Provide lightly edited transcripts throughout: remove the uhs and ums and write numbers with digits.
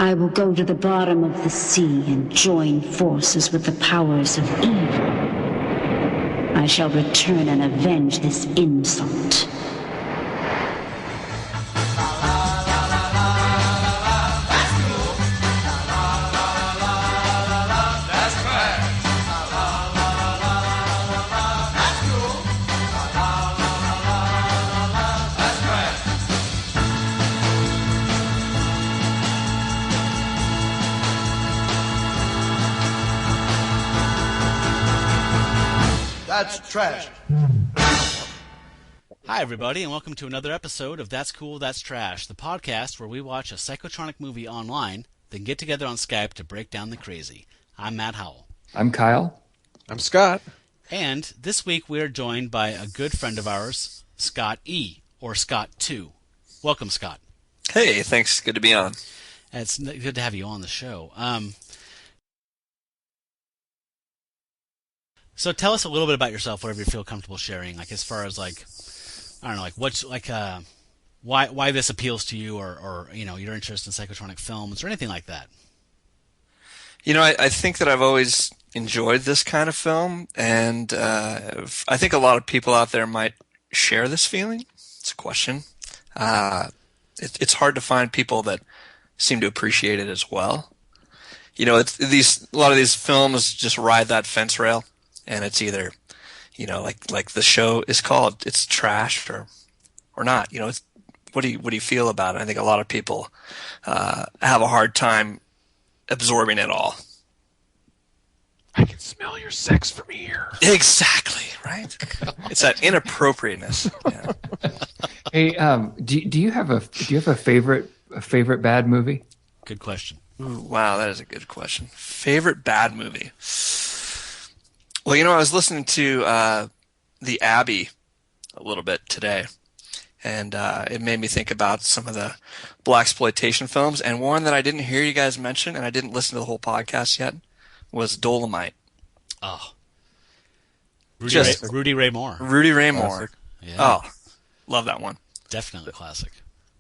I will go to the bottom of the sea and join forces with the powers of evil. I shall return and avenge this insult. That's trash. Hi, everybody, and welcome to another episode of That's Cool, That's Trash, the podcast where we watch a psychotronic movie online, then get together on Skype to break down the crazy. I'm Matt Howell. I'm Kyle. I'm Scott. And this week we are joined by a good friend of ours, Scott E., or Scott 2. Welcome, Scott. Hey, thanks. Good to be on. It's good to have you on the show. So tell us a little bit about yourself, whatever you feel comfortable sharing, like as far as like, I don't know, like what's like why this appeals to you, or you know, your interest in psychotronic films or anything like that. You know, I think that I've always enjoyed this kind of film, and I think a lot of people out there might share this feeling. It's a question. It's hard to find people that seem to appreciate it as well. You know, a lot of these films just ride that fence rail. And it's either, you know, like the show is called, it's trash or not. You know, it's what do you feel about it? I think a lot of people have a hard time absorbing it all. I can smell your sex from here. Exactly, right? It's that inappropriateness. Yeah. Hey, do you have a favorite bad movie? Good question. Ooh, wow, that is a good question. Favorite bad movie? Well, you know, I was listening to The Abbey a little bit today, and it made me think about some of the blaxploitation films, and one that I didn't hear you guys mention, and I didn't listen to the whole podcast yet, was Dolomite. Oh. Rudy Ray Moore. Rudy Ray Moore. Yeah. Oh, love that one. Definitely classic.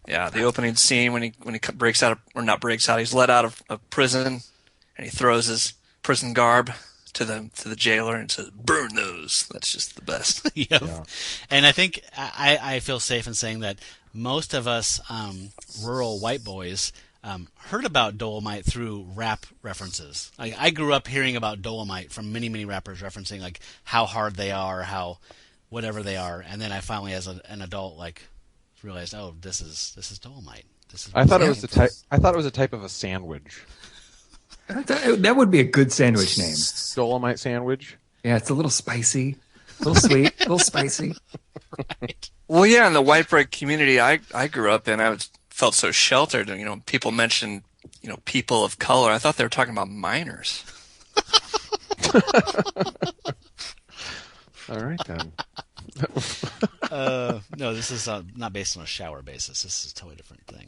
Yeah, the opening scene when he breaks out, or not breaks out, he's let out of prison, and he throws his prison garb to the jailer and says, "Burn those." That's just the best. Yep. Yeah. And I think I feel safe in saying that most of us rural white boys heard about Dolomite through rap references. Like, I grew up hearing about Dolomite from many, many rappers referencing like how hard they are, how whatever they are, and then I finally, as an adult, like realized, oh, this is Dolomite. I thought it was a type of a sandwich. That would be a good sandwich name. Dolomite sandwich? Yeah, it's a little spicy, a little sweet, a little spicy. Right. Well, yeah, in the white bread community I grew up in, felt so sheltered. You know, people mentioned, you know, people of color. I thought they were talking about minors. All right, then. No, this is not based on a shower basis. This is a totally different thing.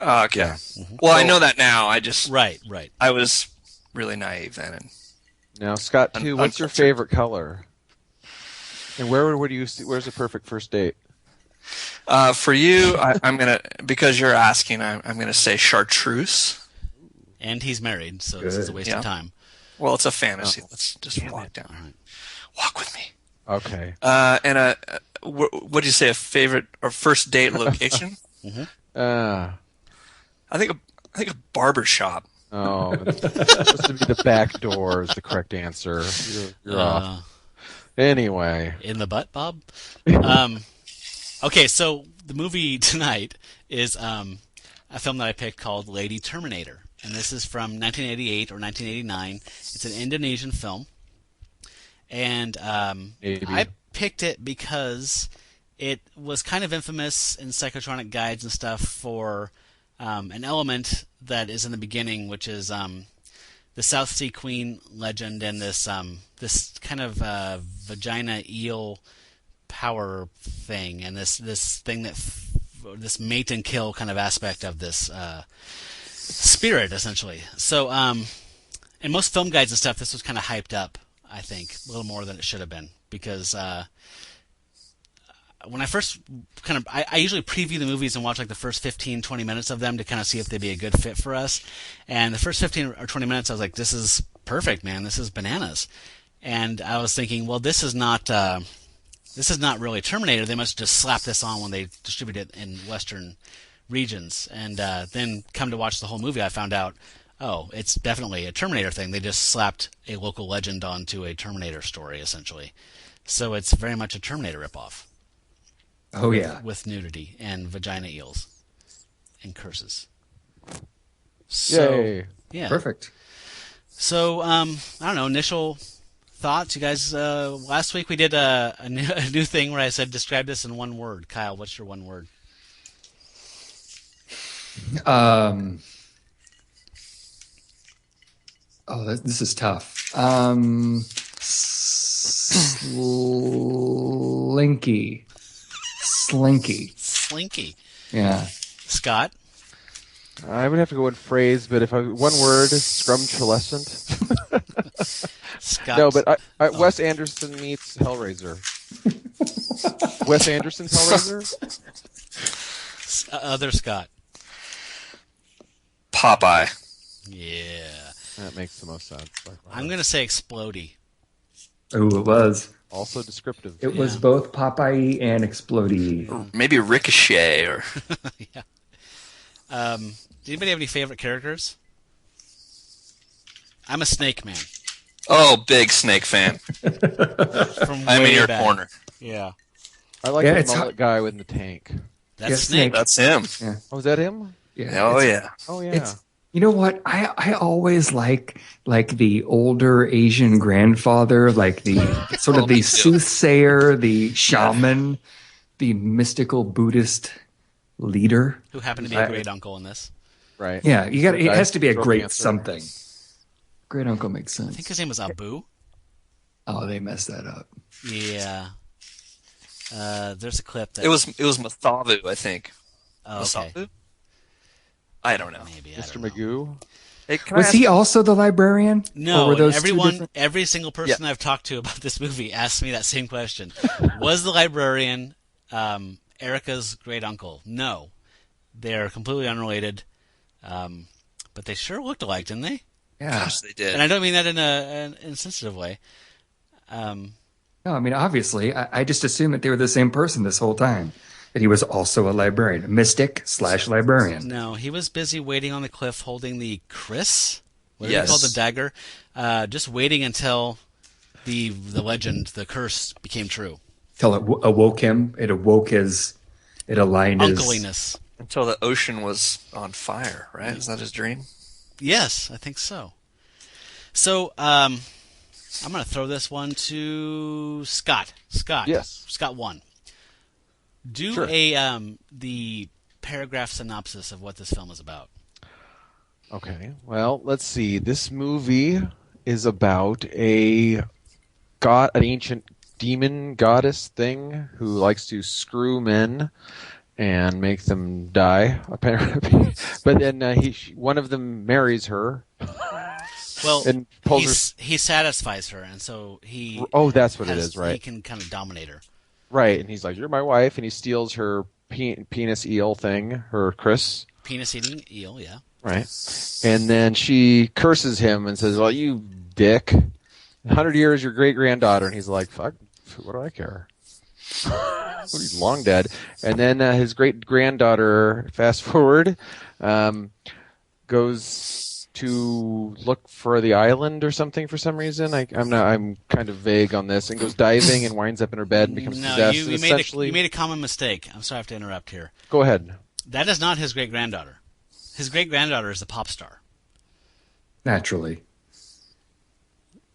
Okay. Yeah. Mm-hmm. Well, I know that now. I just Right. I was really naive then. And now, Scott, too, what's your favorite color? And where do you see? Where's the perfect first date? For you, I'm gonna, because you're asking, I'm gonna say chartreuse. And he's married, so this is a waste of time. Well, it's a fantasy. Let's just walk down. All right. Walk with me. Okay. And what'd you say? A favorite or first date location? Mm-hmm. I think a barber shop. Oh, it's supposed to be the back door is the correct answer. You're off. Anyway. In the butt, Bob? Okay, so the movie tonight is a film that I picked called Lady Terminator. And this is from 1988 or 1989. It's an Indonesian film. And I picked it because it was kind of infamous in psychotronic guides and stuff for an element that is in the beginning, which is the South Sea Queen legend and this kind of vagina eel power thing, and this thing that this mate and kill kind of aspect of this spirit, essentially. So in most film guides and stuff, this was kind of hyped up, I think, a little more than it should have been, because when I first I usually preview the movies and watch like the first 15, 20 minutes of them to kind of see if they'd be a good fit for us. And the first 15 or 20 minutes, I was like, this is perfect, man. This is bananas. And I was thinking, well, this is not really Terminator. They must just slap this on when they distribute it in Western regions. And then come to watch the whole movie, I found out, oh, it's definitely a Terminator thing. They just slapped a local legend onto a Terminator story, essentially. So it's very much a Terminator ripoff. Oh, yeah. With nudity and vagina eels and curses. So, Yay. Yeah. Perfect. So, I don't know, initial thoughts? You guys, last week we did a new thing where I said, describe this in one word. Kyle, what's your one word? This is tough. Slinky. Yeah. Scott? I would have to go with phrase, but if one word, scrumptulescent. Scott. No, but Wes Anderson meets Hellraiser. Wes Anderson's Hellraiser? Other Scott. Popeye. Yeah. That makes the most sense. I'm going to say explodey. Oh, it was. Also descriptive. It was both Popeye and Explodey. Maybe Ricochet or... Yeah. Does anybody have any favorite characters? I'm a Snake man. Oh, big Snake fan. I'm in your corner. Yeah. I like the mullet guy with the tank. That's Snake. That's him. Yeah. Oh, is that him? Yeah. Oh, yeah. Oh, yeah. You know what? I always like the older Asian grandfather, like the sort of the soothsayer, the shaman, the mystical Buddhist leader. Who happened to be a great uncle in this. Right. Yeah, it has to be a great cancer. Something. Great uncle makes sense. I think his name was Abu. Oh, they messed that up. Yeah. There's a clip that... It was Mathavu, I think. Oh, okay. Mathavu? I don't know. Maybe, Mr. I don't know. Magoo? Hey, can Was I he also the librarian? No, Or were those every single person I've talked to about this movie asked me that same question. Was the librarian Erica's great uncle? No. They're completely unrelated. But they sure looked alike, didn't they? Yeah. Gosh, they did. And I don't mean that in an insensitive way. No, I mean, obviously, I just assumed that they were the same person this whole time. That he was also a librarian, a mystic/librarian. No, he was busy waiting on the cliff holding the Chris? What do Yes. you call the dagger? Just waiting until the legend, the curse, became true. Till it awoke him. It awoke it aligned his... Uncliness. Until the ocean was on fire, right? Is that his dream? Yes, I think so. So, I'm going to throw this one to Scott. Scott. Yes. Scott 1. Do Sure. the paragraph synopsis of what this film is about. Okay. Well, let's see. This movie is about an ancient demon goddess thing who likes to screw men and make them die, apparently. But then one of them marries her. Well, And pulls he satisfies her, and so he... Oh, that's what it is, right. He can kind of dominate her. Right, and he's like, "You're my wife," and he steals her penis eel thing, her Chris. Penis-eating eel, yeah. Right. And then she curses him and says, "Well, you dick. 100 years, your great-granddaughter." And he's like, "Fuck, what do I care?" He's long dead. And then his great-granddaughter, fast forward, goes to look for the island or something for some reason. I'm kind of vague on this. And goes diving and winds up in her bed and becomes possessed. You made a common mistake. I'm sorry I have to interrupt here. Go ahead. That is not his great-granddaughter. His great-granddaughter is a pop star. Naturally.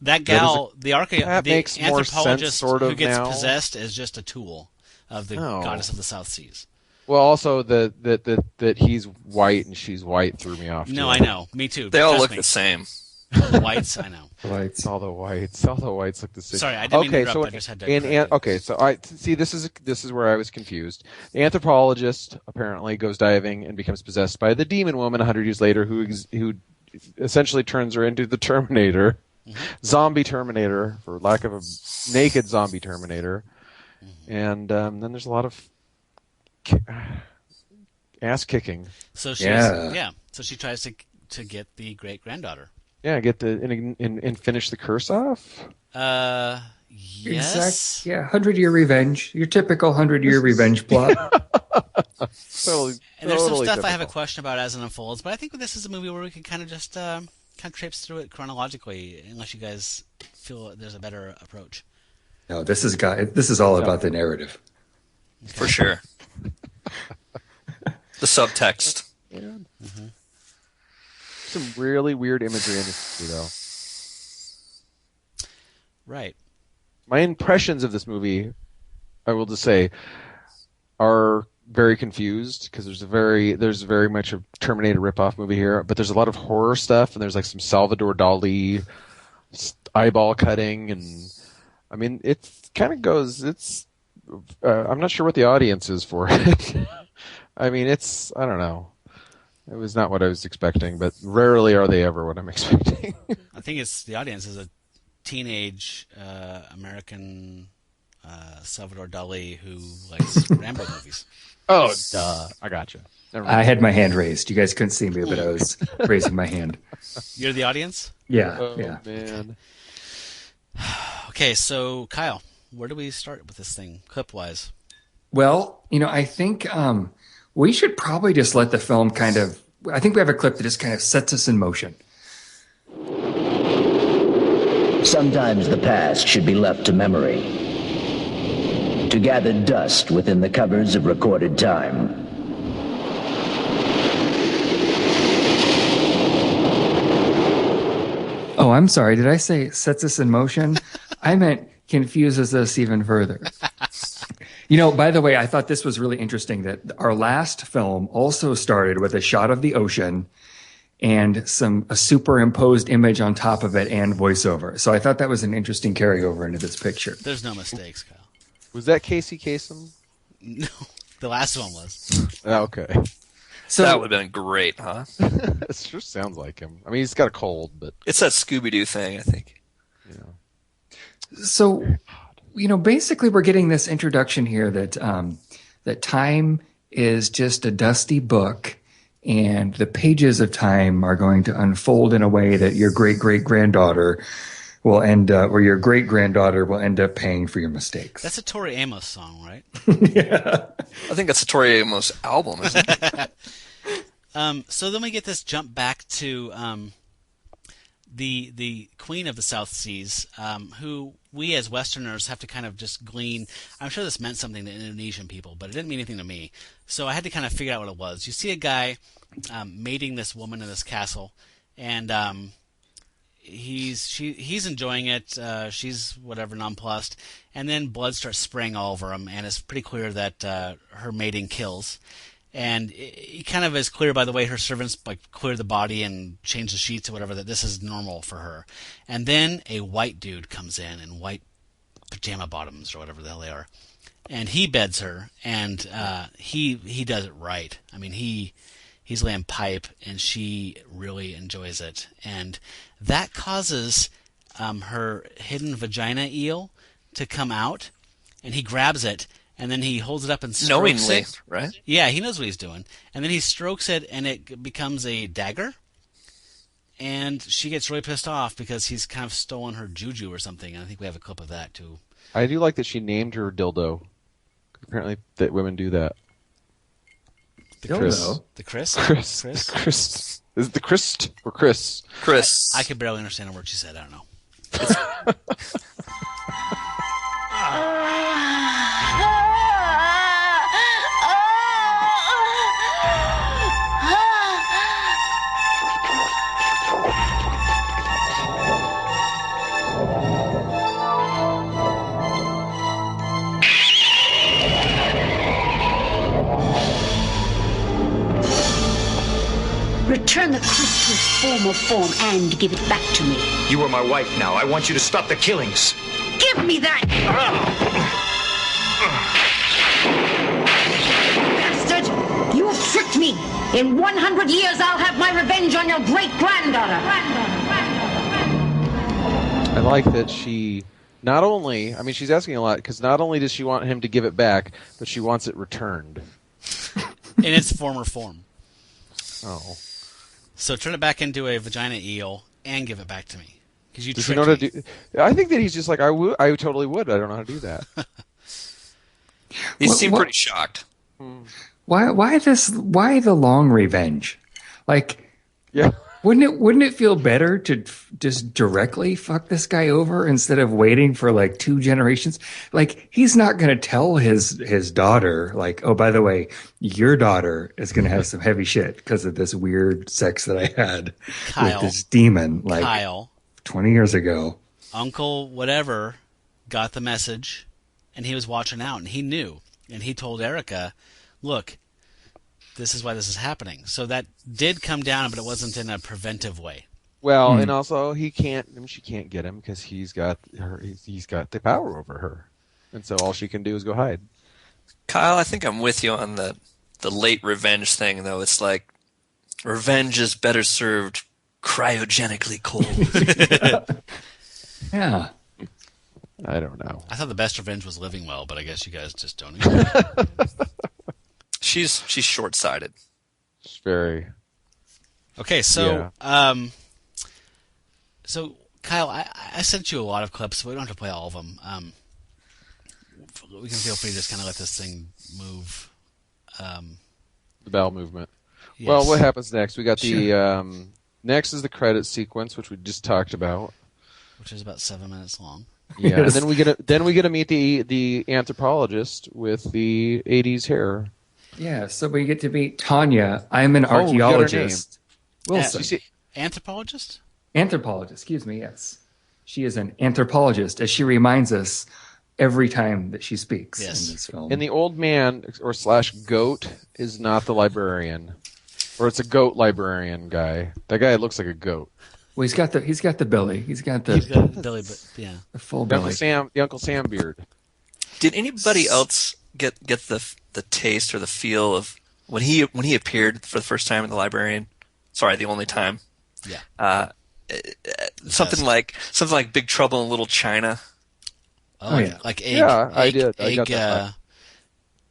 That gal, that the makes more anthropologist sense, sort of, who gets now. possessed is just a tool of the goddess of the South Seas. Well, also that he's white and she's white threw me off. No, too. I know. Me too. They all Trust look me. the same. The whites, I know. Lights. All the whites look the same. Sorry, I didn't mean to interrupt. So I just had to correct you. okay, so I see. This is where I was confused. The anthropologist apparently goes diving and becomes possessed by the demon woman 100 years later, who essentially turns her into the Terminator, zombie Terminator, for lack of a naked zombie Terminator. And then there's a lot of ass kicking. So she's So she tries to get the great granddaughter. Yeah, get the and finish the curse off. Yes. Yeah, 100-year revenge. Your typical 100-year revenge plot. Totally. And there's some totally stuff I have a typical. question about as it unfolds, but I think this is a movie where we can kind of just kind of traipse through it chronologically, unless you guys feel there's a better approach. No, this is all about the narrative. For sure. The subtext. Yeah. Some really weird imagery in this movie, though. Right. My impressions of this movie, I will just say, are very confused because there's very much a Terminator ripoff movie here, but there's a lot of horror stuff and there's like some Salvador Dali eyeball cutting, and I mean it kind of goes. I'm not sure what the audience is for it. I mean, I don't know. It was not what I was expecting, but rarely are they ever what I'm expecting. I think the audience is a teenage American Salvador Dali who likes Rambo movies. Oh, duh. I gotcha. I had my hand raised. You guys couldn't see me, but I was raising my hand. You're the audience? Yeah, Oh, yeah. man. Okay, so Kyle, where do we start with this thing, clip-wise? Well, I think we should probably just let the film I think we have a clip that just kind of sets us in motion. Sometimes the past should be left to memory, to gather dust within the covers of recorded time. Oh, I'm sorry. Did I say sets us in motion? I meant confuses us even further. By the way, I thought this was really interesting that our last film also started with a shot of the ocean and a superimposed image on top of it and voiceover. So I thought that was an interesting carryover into this picture. There's no mistakes, Kyle. Was that Casey Kasem? No, the last one was. Oh, okay. So That would have been great, huh? It sure sounds like him. I mean, he's got a cold, but It's that Scooby-Doo thing, I think. So, basically we're getting this introduction here that time is just a dusty book and the pages of time are going to unfold in a way that your great-great-granddaughter will end up, or your great-granddaughter will end up paying for your mistakes. That's a Tori Amos song, right? Yeah. I think that's a Tori Amos album, isn't it? So then we get this jump back to the Queen of the South Seas, who we as Westerners have to kind of just glean. I'm sure this meant something to Indonesian people, but it didn't mean anything to me. So I had to kind of figure out what it was. You see a guy mating this woman in this castle, and he's enjoying it. She's whatever, nonplussed, and then blood starts spraying all over him, and it's pretty clear that her mating kills. And it kind of is clear by the way her servants clear the body and change the sheets or whatever that this is normal for her. And then a white dude comes in white pajama bottoms or whatever the hell they are, and he beds her, and he does it right. I mean, he's laying pipe, and she really enjoys it, and that causes her hidden vagina eel to come out, and he grabs it. And then he holds it up and strokes Knowingly, it. right? Yeah, he knows what he's doing. And then he strokes it, and it becomes a dagger. And she gets really pissed off because he's kind of stolen her juju or something. And I think we have a clip of that, too. I do like that she named her dildo. Apparently that women do that. The Dildo? The Chris? Chris. Chris? Chris. Is it the Chris or Chris? Chris. I could barely understand a word she said. I don't know. Return the crystal to its former form and give it back to me. You are my wife now. I want you to stop the killings. Give me that! Bastard! You have tricked me! In 100 years, I'll have my revenge on your great-granddaughter! I like that she Not only, I mean, she's asking a lot because not only does she want him to give it back, but she wants it returned. In its former form. Oh. So turn it back into a vagina eel and give it back to me. Because you Does he tricked know how me. to do? I think that he's just like, I totally would. I don't know how to do that. He seemed pretty shocked. Why the long revenge? Like, Yeah. wouldn't it feel better to just directly fuck this guy over instead of waiting for like 2 generations? Like, he's not going to tell his daughter, like, oh, by the way, your daughter is going to have some heavy shit because of this weird sex that I had Kyle. with this demon like Kyle, 20 years ago. Uncle whatever got the message, and he was watching out, and he knew. And he told Erica, look, this is why this is happening. So that did come down, but it wasn't in a preventive way. Well, and also she can't get him because he's got the power over her, and so all she can do is go hide. Kyle, I think I'm with you on the late revenge thing, though. It's like revenge is better served cryogenically cold. Yeah. I don't know. I thought the best revenge was living well, but I guess you guys just don't agree. She's short-sighted. It's very. Okay, so so Kyle, I sent you a lot of clips, but we don't have to play all of them. We can feel free to just kind of let this thing move. The bowel movement. Yes. Well, what happens next? We got the next is the credit sequence, which we just talked about, which is about 7 minutes long. Yeah, and then we get to meet the anthropologist with the '80s hair. Yeah, so we get to meet Tanya. I'm an archaeologist. Wilson. Anthropologist? Anthropologist, excuse me, yes. She is an anthropologist, as she reminds us every time that she speaks in this film. And the old man or / goat is not the librarian, or it's a goat librarian guy. That guy looks like a goat. Well, he's got the belly. He's got the belly, but yeah, the full belly. The Uncle Sam beard. Did anybody else get the taste or the feel of when he appeared for the first time in the librarian? Sorry, the only time. Yeah. Something like Big Trouble in Little China. Oh yeah, like egg. Yeah, I egg, did. I egg, got that.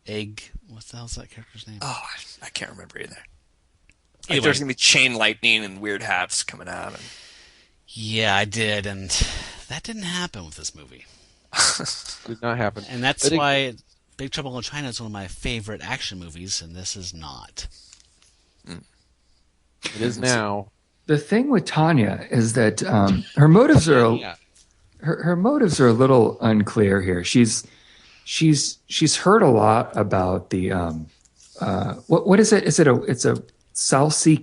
Egg. What the hell's that character's name? Oh, I can't remember either. Anyway. There's gonna be chain lightning and weird hats coming out. Yeah, I did, and that didn't happen with this movie. Did not happen. And that's why Big Trouble in Little China is one of my favorite action movies, and this is not. It is now. The thing with Tanya is that her motives are her motives are a little unclear here. She's heard a lot about the what is it? Is it it's a South Sea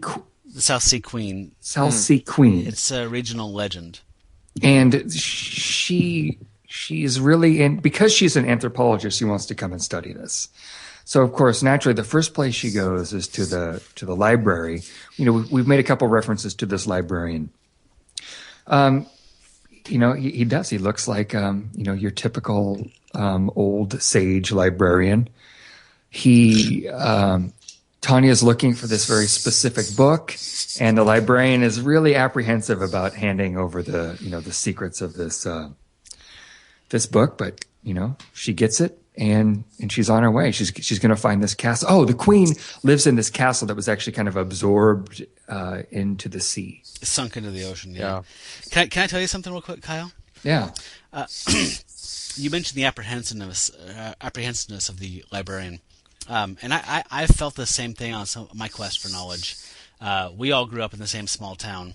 the South Sea Queen. South Sea Queen. It's a regional legend. And she's really because she's an anthropologist, she wants to come and study this. So of course, naturally, the first place she goes is to the library. You know, we've made a couple references to this librarian. You know, he does. He looks like your typical old sage librarian. Tanya's looking for this very specific book, and the librarian is really apprehensive about handing over the secrets of this book. But she gets it. And she's on her way. She's going to find this castle. Oh, the queen lives in this castle that was actually kind of absorbed into the sea. It's sunk into the ocean. Yeah. Can I tell you something real quick, Kyle? Yeah. You mentioned the apprehensiveness of the librarian, and I felt the same thing on my quest for knowledge. We all grew up in the same small town,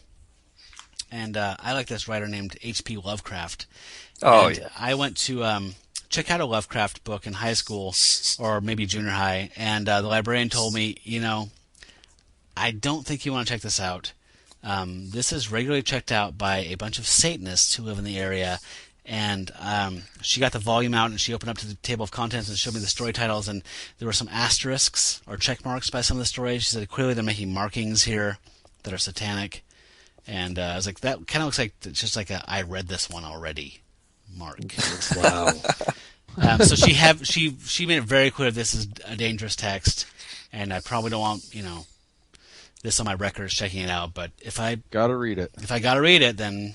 and I like this writer named H.P. Lovecraft. Oh, yeah. I went to check out a Lovecraft book in high school or maybe junior high, and the librarian told me, I don't think you want to check this out. This is regularly checked out by a bunch of Satanists who live in the area, and she got the volume out and she opened up to the table of contents and showed me the story titles, and there were some asterisks or check marks by some of the stories. She said clearly they're making markings here that are satanic, and I was like, that kind of looks like it's just like I read this one already mark. Wow. So she made it very clear this is a dangerous text, and I probably don't want this on my records checking it out. But if I gotta read it, then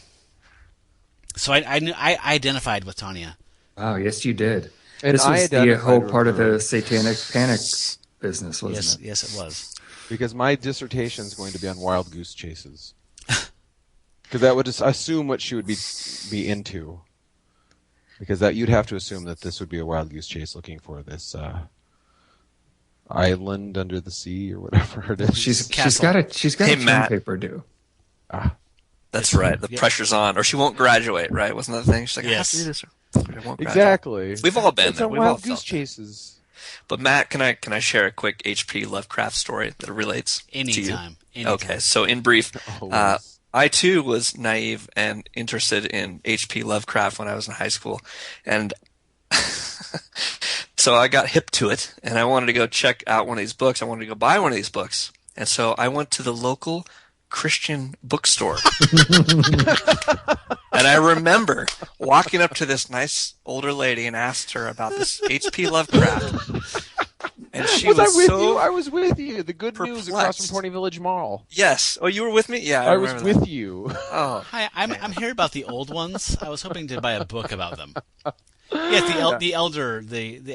So I knew I identified with Tanya. Oh, yes, you did. And This I was the identified whole with part of her. the satanic panic business, wasn't Yes, it? yes, it was. Because my dissertation is going to be on wild goose chases. Because that would just assume what she would be into. Because that you'd have to assume that this would be a wild goose chase looking for this island under the sea or whatever it is. She's Castle. got a Hey, term Matt. paper due. That's right. The pressure's on, or she won't graduate. Right? Wasn't that the thing? She's like, Yes. I have to do this. Or I won't graduate. Exactly. We've all been It's there. on We've all wild felt goose that. chases. But Matt, can I share a quick H.P. Lovecraft story that relates to you? Anytime. Okay, so in brief, Always. I too was naive and interested in H.P. Lovecraft when I was in high school, and so I got hip to it, and I wanted to go check out one of these books. I wanted to go buy one of these books, and so I went to the local Christian bookstore. And I remember walking up to this nice older lady and asked her about this H.P. Lovecraft. And she was I with so you? I was with you. The good news across from perplexed. Pony Village Mall. Yes. Oh, you were with me? Yeah, I was remember that. with you. Oh, Hi, I'm here about the old ones. I was hoping to buy a book about them. Yes, the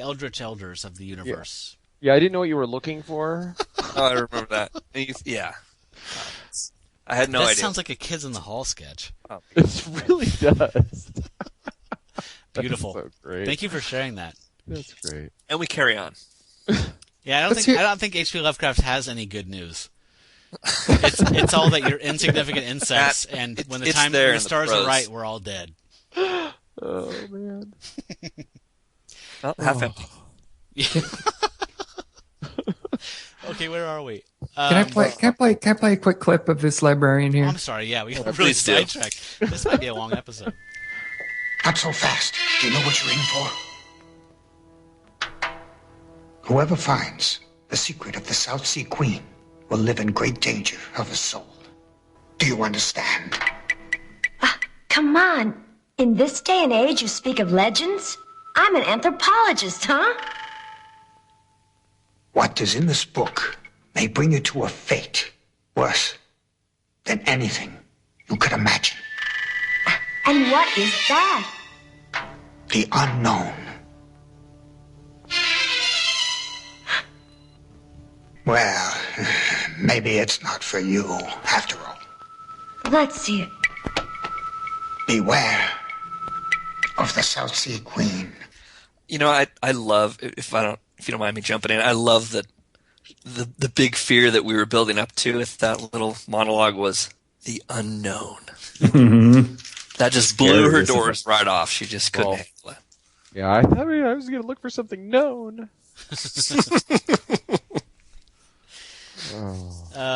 Eldritch Elders of the universe. Yeah, I didn't know what you were looking for. oh, I remember that. Yeah. I had no that idea. sounds like a Kids in the Hall sketch. Oh. It really does. Beautiful. That's so great. Thank you for sharing that. That's great. And we carry on. Yeah, Let's hear- I don't think H.P. Lovecraft has any good news. It's all that you're insignificant insects, and when the it's time there when in the the stars prose. are right, we're all dead. Oh man. Oh, half empty. Okay, where are we? Can I play a quick clip of this librarian here? I'm sorry. Yeah, we got really please do. sidetracked. This might be a long episode. Not so fast. Do you know what you're in for? Whoever finds the secret of the South Sea Queen will live in great danger of his soul. Do you understand? Come on. In this day and age, you speak of legends? I'm an anthropologist, huh? What is in this book may bring you to a fate worse than anything you could imagine. And what is that? The unknown. Well, maybe it's not for you, after all. Let's see it. Beware of the South Sea Queen. You know, I love, if you don't mind me jumping in, I love that the big fear that we were building up to with that little monologue was the unknown. That just blew her doors right off. She just couldn't handle it. Yeah, I thought I was going to look for something known.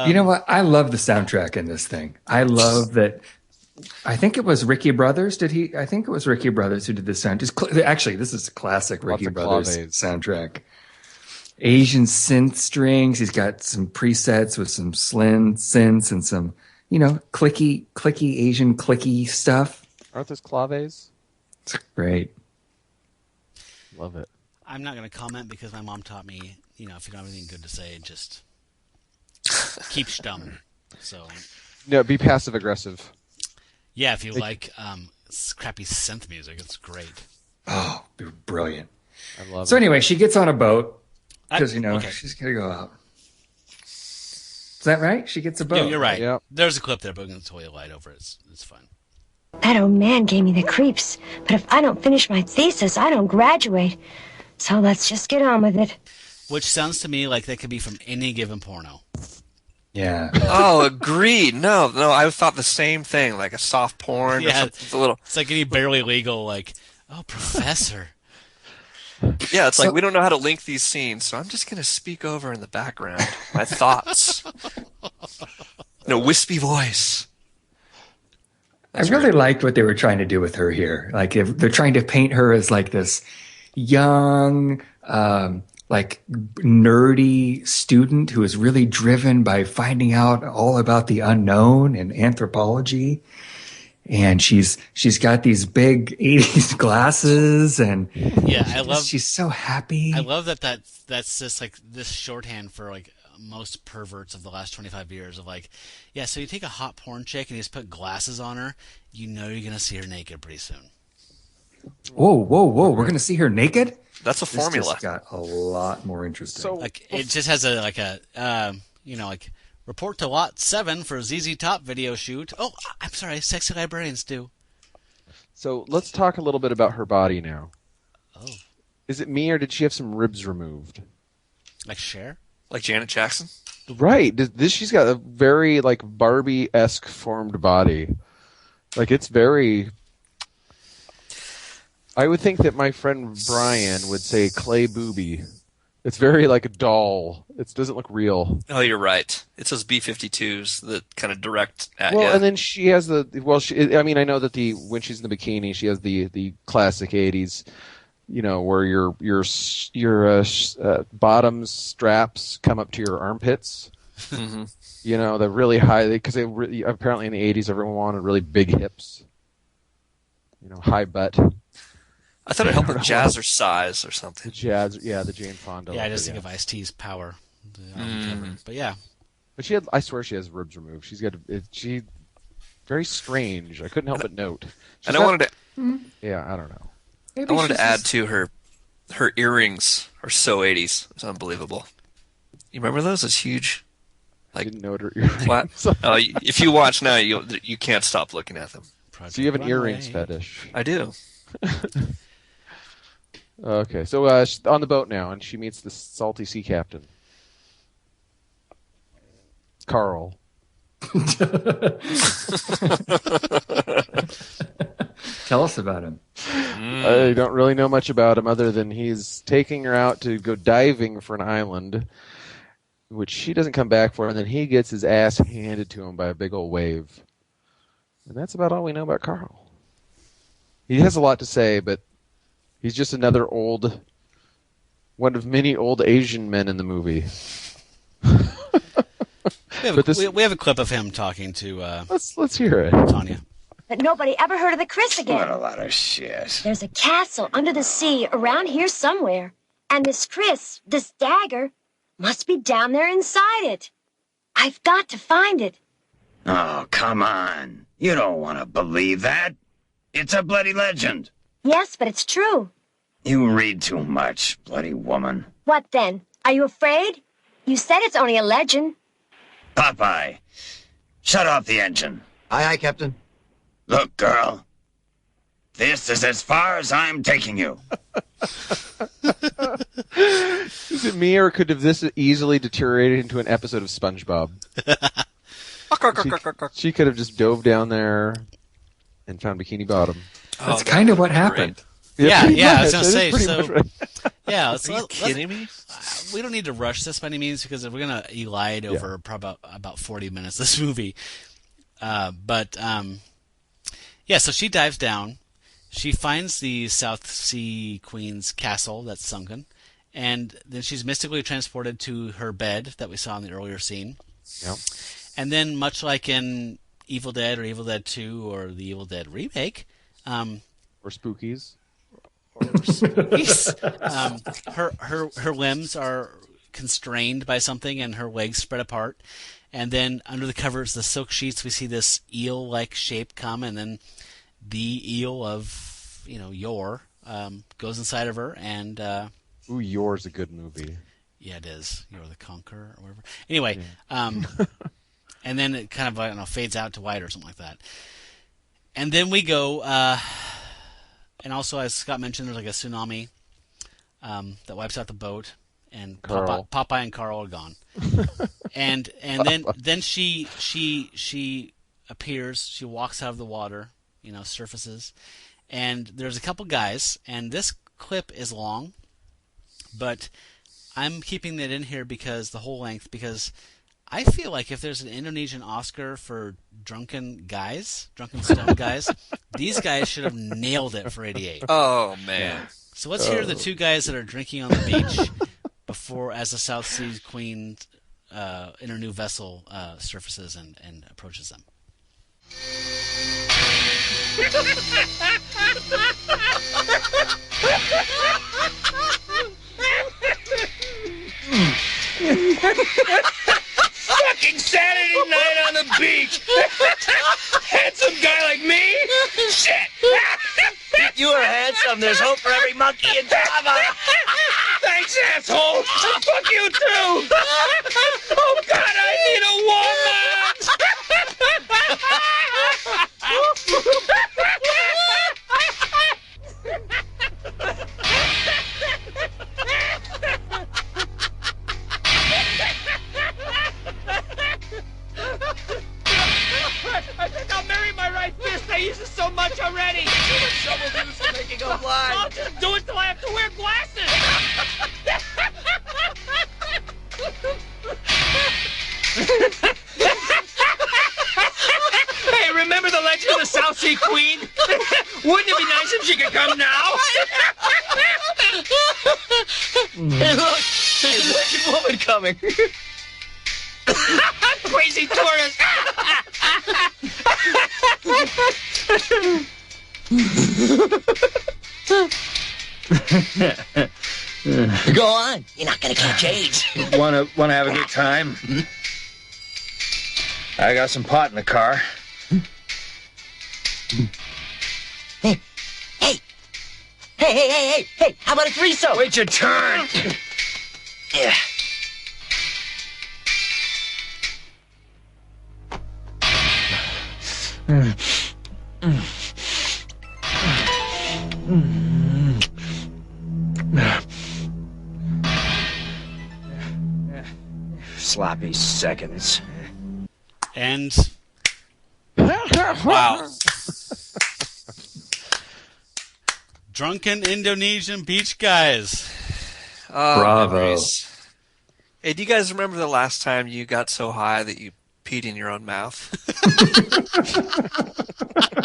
You know what? I love the soundtrack in this thing. I love that. I think it was Ricky Brothers. I think it was Ricky Brothers who did the sound. Actually, this is a classic Ricky of Brothers claves. soundtrack. Asian synth strings. He's got some presets with some slim synths and some, clicky Asian clicky stuff. Aren't those claves? It's great. Love it. I'm not going to comment because my mom taught me, if you don't have anything good to say, just keep stum. So, No, be passive aggressive. yeah, if you like crappy synth music, it's great. Oh, brilliant. I love So it. anyway, she gets on a boat because, okay. she's going to go out. Is that right? She gets a boat. Yeah, you're right. Yeah. There's a clip there, but I'm going to totally light over it. It's fun. That old man gave me the creeps. But if I don't finish my thesis, I don't graduate. So let's just get on with it. Which sounds to me like that could be from any given porno. Yeah. Oh, agreed. No, I thought the same thing, like a soft porn or Yeah. something. It's a little, It's like any barely legal, like, oh, professor. yeah, it's like we don't know how to link these scenes, so I'm just going to speak over in the background my thoughts. Wispy voice. I really liked what they were trying to do with her here. Like they're trying to paint her as like this young, like nerdy student who is really driven by finding out all about the unknown and anthropology. And she's got these big 80s glasses and Yeah, I love. she's so happy. I love that's just like this shorthand for like most perverts of the last 25 years of like, yeah, so you take a hot porn chick and you just put glasses on her, you know you're going to see her naked pretty soon. Whoa. We're going to see her naked? That's a formula. This just got a lot more interesting. So, Like, it just has like report to lot 7 for ZZ Top video shoot. Oh, I'm sorry, sexy librarians do. So let's talk a little bit about her body now. Oh. Is it me, or did she have some ribs removed? Like Cher? Like Janet Jackson? Right. She's got a very like Barbie-esque formed body. Like, it's very... I would think that my friend Brian would say clay booby. It's very like a doll. It doesn't look real. Oh, you're right. It's those B-52s that kind of direct at Well, you. and then she has I know that when she's in the bikini, she has the classic 80s, where your bottom straps come up to your armpits. Mm-hmm. The really high, because apparently in the 80s everyone wanted really big hips. High butt. I thought it helped with jazzercise or something. The Jane Fonda. Yeah, I just think of Ice-T's Power. But yeah. But I swear she has ribs removed. She very strange. I couldn't help but note. And I wanted to... Yeah, I don't know. I wanted to add to her earrings are so 80s. It's unbelievable. You remember those? It's huge. I didn't know her earrings. What? If you watch now, you can't stop looking at them. So you have an earrings fetish. I do. Okay, so she's on the boat now, and she meets the salty sea captain, Carl. Tell us about him. I don't really know much about him other than he's taking her out to go diving for an island, which she doesn't come back for, and then he gets his ass handed to him by a big old wave. And that's about all we know about Carl. He has a lot to say, but he's just another one of many old Asian men in the movie. We have a clip of him talking to let's hear it. Tanya. But nobody ever heard of the Chris again. What a lot of shit. There's a castle under the sea around here somewhere. And this Chris, this dagger, must be down there inside it. I've got to find it. Oh, come on. You don't want to believe that. It's a bloody legend. Yes, but it's true. You read too much, bloody woman. What then? Are you afraid? You said it's only a legend. Popeye, shut off the engine. Aye, aye, Captain. Look, girl. This is as far as I'm taking you. Is it me, or could have this easily deteriorated into an episode of SpongeBob? She could have just dove down there and found Bikini Bottom. That's kind of what happened. Yeah, I was going to say, so... Right. Yeah, Are you kidding me? We don't need to rush this by any means, because we're going to elide over probably about 40 minutes this movie. So she dives down. She finds the South Sea Queen's castle that's sunken, and then she's mystically transported to her bed that we saw in the earlier scene. Yep. And then, much like in Evil Dead or Evil Dead 2 or the Evil Dead remake... or Spookies. Her limbs are constrained by something, and her legs spread apart. And then under the covers, the silk sheets, we see this eel-like shape come, and then the eel of Yor goes inside of her, and Ooh, Yor's a good movie. Yeah, it is. Yor the Conqueror or whatever. Anyway, and then it kind of fades out to white or something like that. And then we go. And also, as Scott mentioned, there's like a tsunami that wipes out the boat, and Popeye and Carl are gone. and then she appears. She walks out of the water, surfaces, and there's a couple guys. And this clip is long, but I'm keeping it in here because I feel like if there's an Indonesian Oscar for drunken stone guys, these guys should have nailed it for 88. Oh, man. Yeah. So let's hear the two guys that are drinking on the beach as the South Sea Queen in her new vessel surfaces and approaches them. Fucking Saturday night on the beach. Handsome guy like me? Shit. You are handsome. There's hope for every monkey in Java. Thanks, asshole. Fuck you too. Oh God, I need a I think I'll marry my right fist. I use it so much already. Too much trouble do for making go blind. I'll just do it till I have to wear glasses. Hey, remember the legend of the South Sea Queen? Wouldn't it be nice if she could come now? Hey, look, there's a wicked woman coming. Crazy tourist. Go on. You're not gonna catch AIDS. Wanna have a good time? I got some pot in the car. Hey. Hey, how about a threesome? Wait your turn. Yeah. Sloppy seconds. And wow. Drunken Indonesian beach guys. Oh, Bravo. memories. Hey, do you guys remember the last time you got so high that you peed in your own mouth?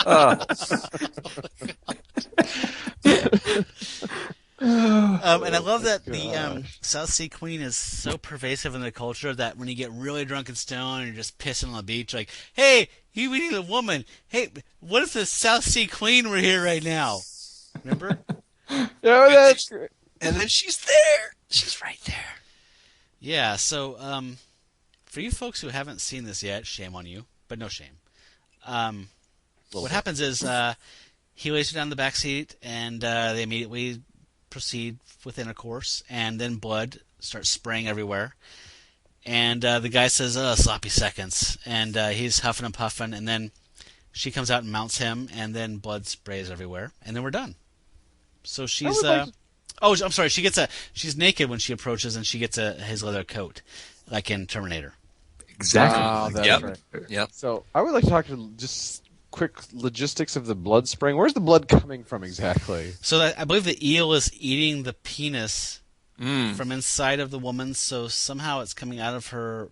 Oh. And I love that the South Sea Queen is so pervasive in the culture that when you get really drunk and stoned and you're just pissing on the beach, like, hey, we need a woman. Hey, what if the South Sea Queen were here right now? Remember? Oh, that's great. And then she's there. She's right there. Yeah, so for you folks who haven't seen this yet, shame on you, but no shame. What happens is he lays her down in the back seat, and they immediately proceed with intercourse, and then blood starts spraying everywhere. And the guy says, sloppy seconds, and he's huffing and puffing, and then she comes out and mounts him, and then blood sprays everywhere, and then we're done. So she's oh, I'm sorry. She's naked when she approaches, and she gets his leather coat, like in Terminator. Exactly. Oh, that's right. Yep. So I would like to talk to just quick logistics of the blood spraying. Where's the blood coming from exactly? So I believe the eel is eating the penis from inside of the woman, so somehow it's coming out of her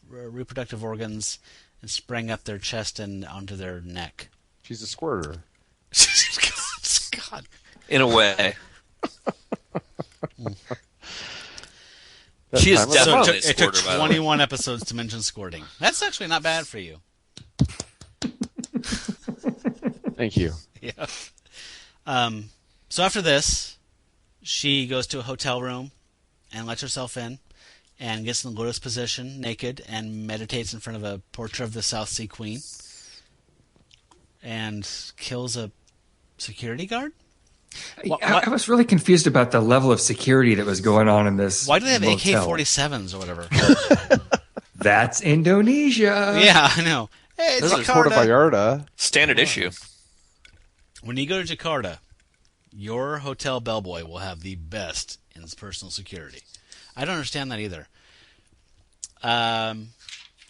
reproductive organs and spraying up their chest and onto their neck. She's a squirter. God. In a way. She is definitely a It took squirter, by the way. 21 episodes to mention squirting. That's actually not bad for you. Thank you. Yeah. So after this, she goes to a hotel room and lets herself in and gets in the lotus position, naked, and meditates in front of a portrait of the South Sea Queen and kills a security guard? I was really confused about the level of security that was going on in this. Why do they have motel. AK-47s or whatever? That's Indonesia. Yeah, I know. Hey, This is Puerto Vallarta. Standard issue. When you go to Jakarta, your hotel bellboy will have the best in personal security. I don't understand that either.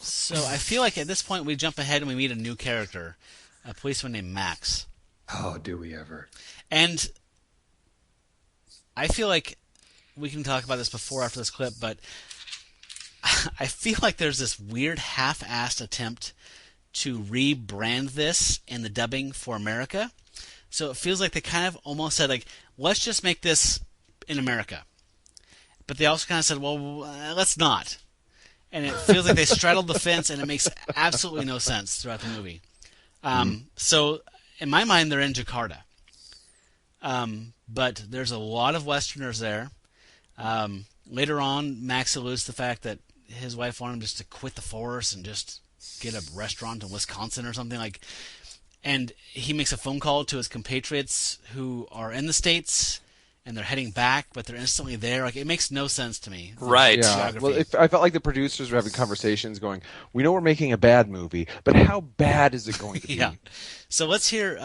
So I feel like at this point we jump ahead and we meet a new character, a policeman named Max. Oh, do we ever? And I feel like we can talk about this before or after this clip, but I feel like there's this weird half-assed attempt to rebrand this in the dubbing for America. So it feels like they kind of almost said, like, let's just make this in America. But they also kind of said, well, let's not. And it feels like they straddled the fence, and it makes absolutely no sense throughout the movie. So in my mind, they're in Jakarta. But there's a lot of Westerners there. Later on, Max alludes to the fact that his wife wanted him just to quit the force and just get a restaurant in Wisconsin or something like. And he makes a phone call to his compatriots who are in the States, and they're heading back, but they're instantly there. Like, it makes no sense to me. Right. Yeah. Well, I felt like the producers were having conversations going, we know we're making a bad movie, but how bad is it going to be? Yeah. So let's hear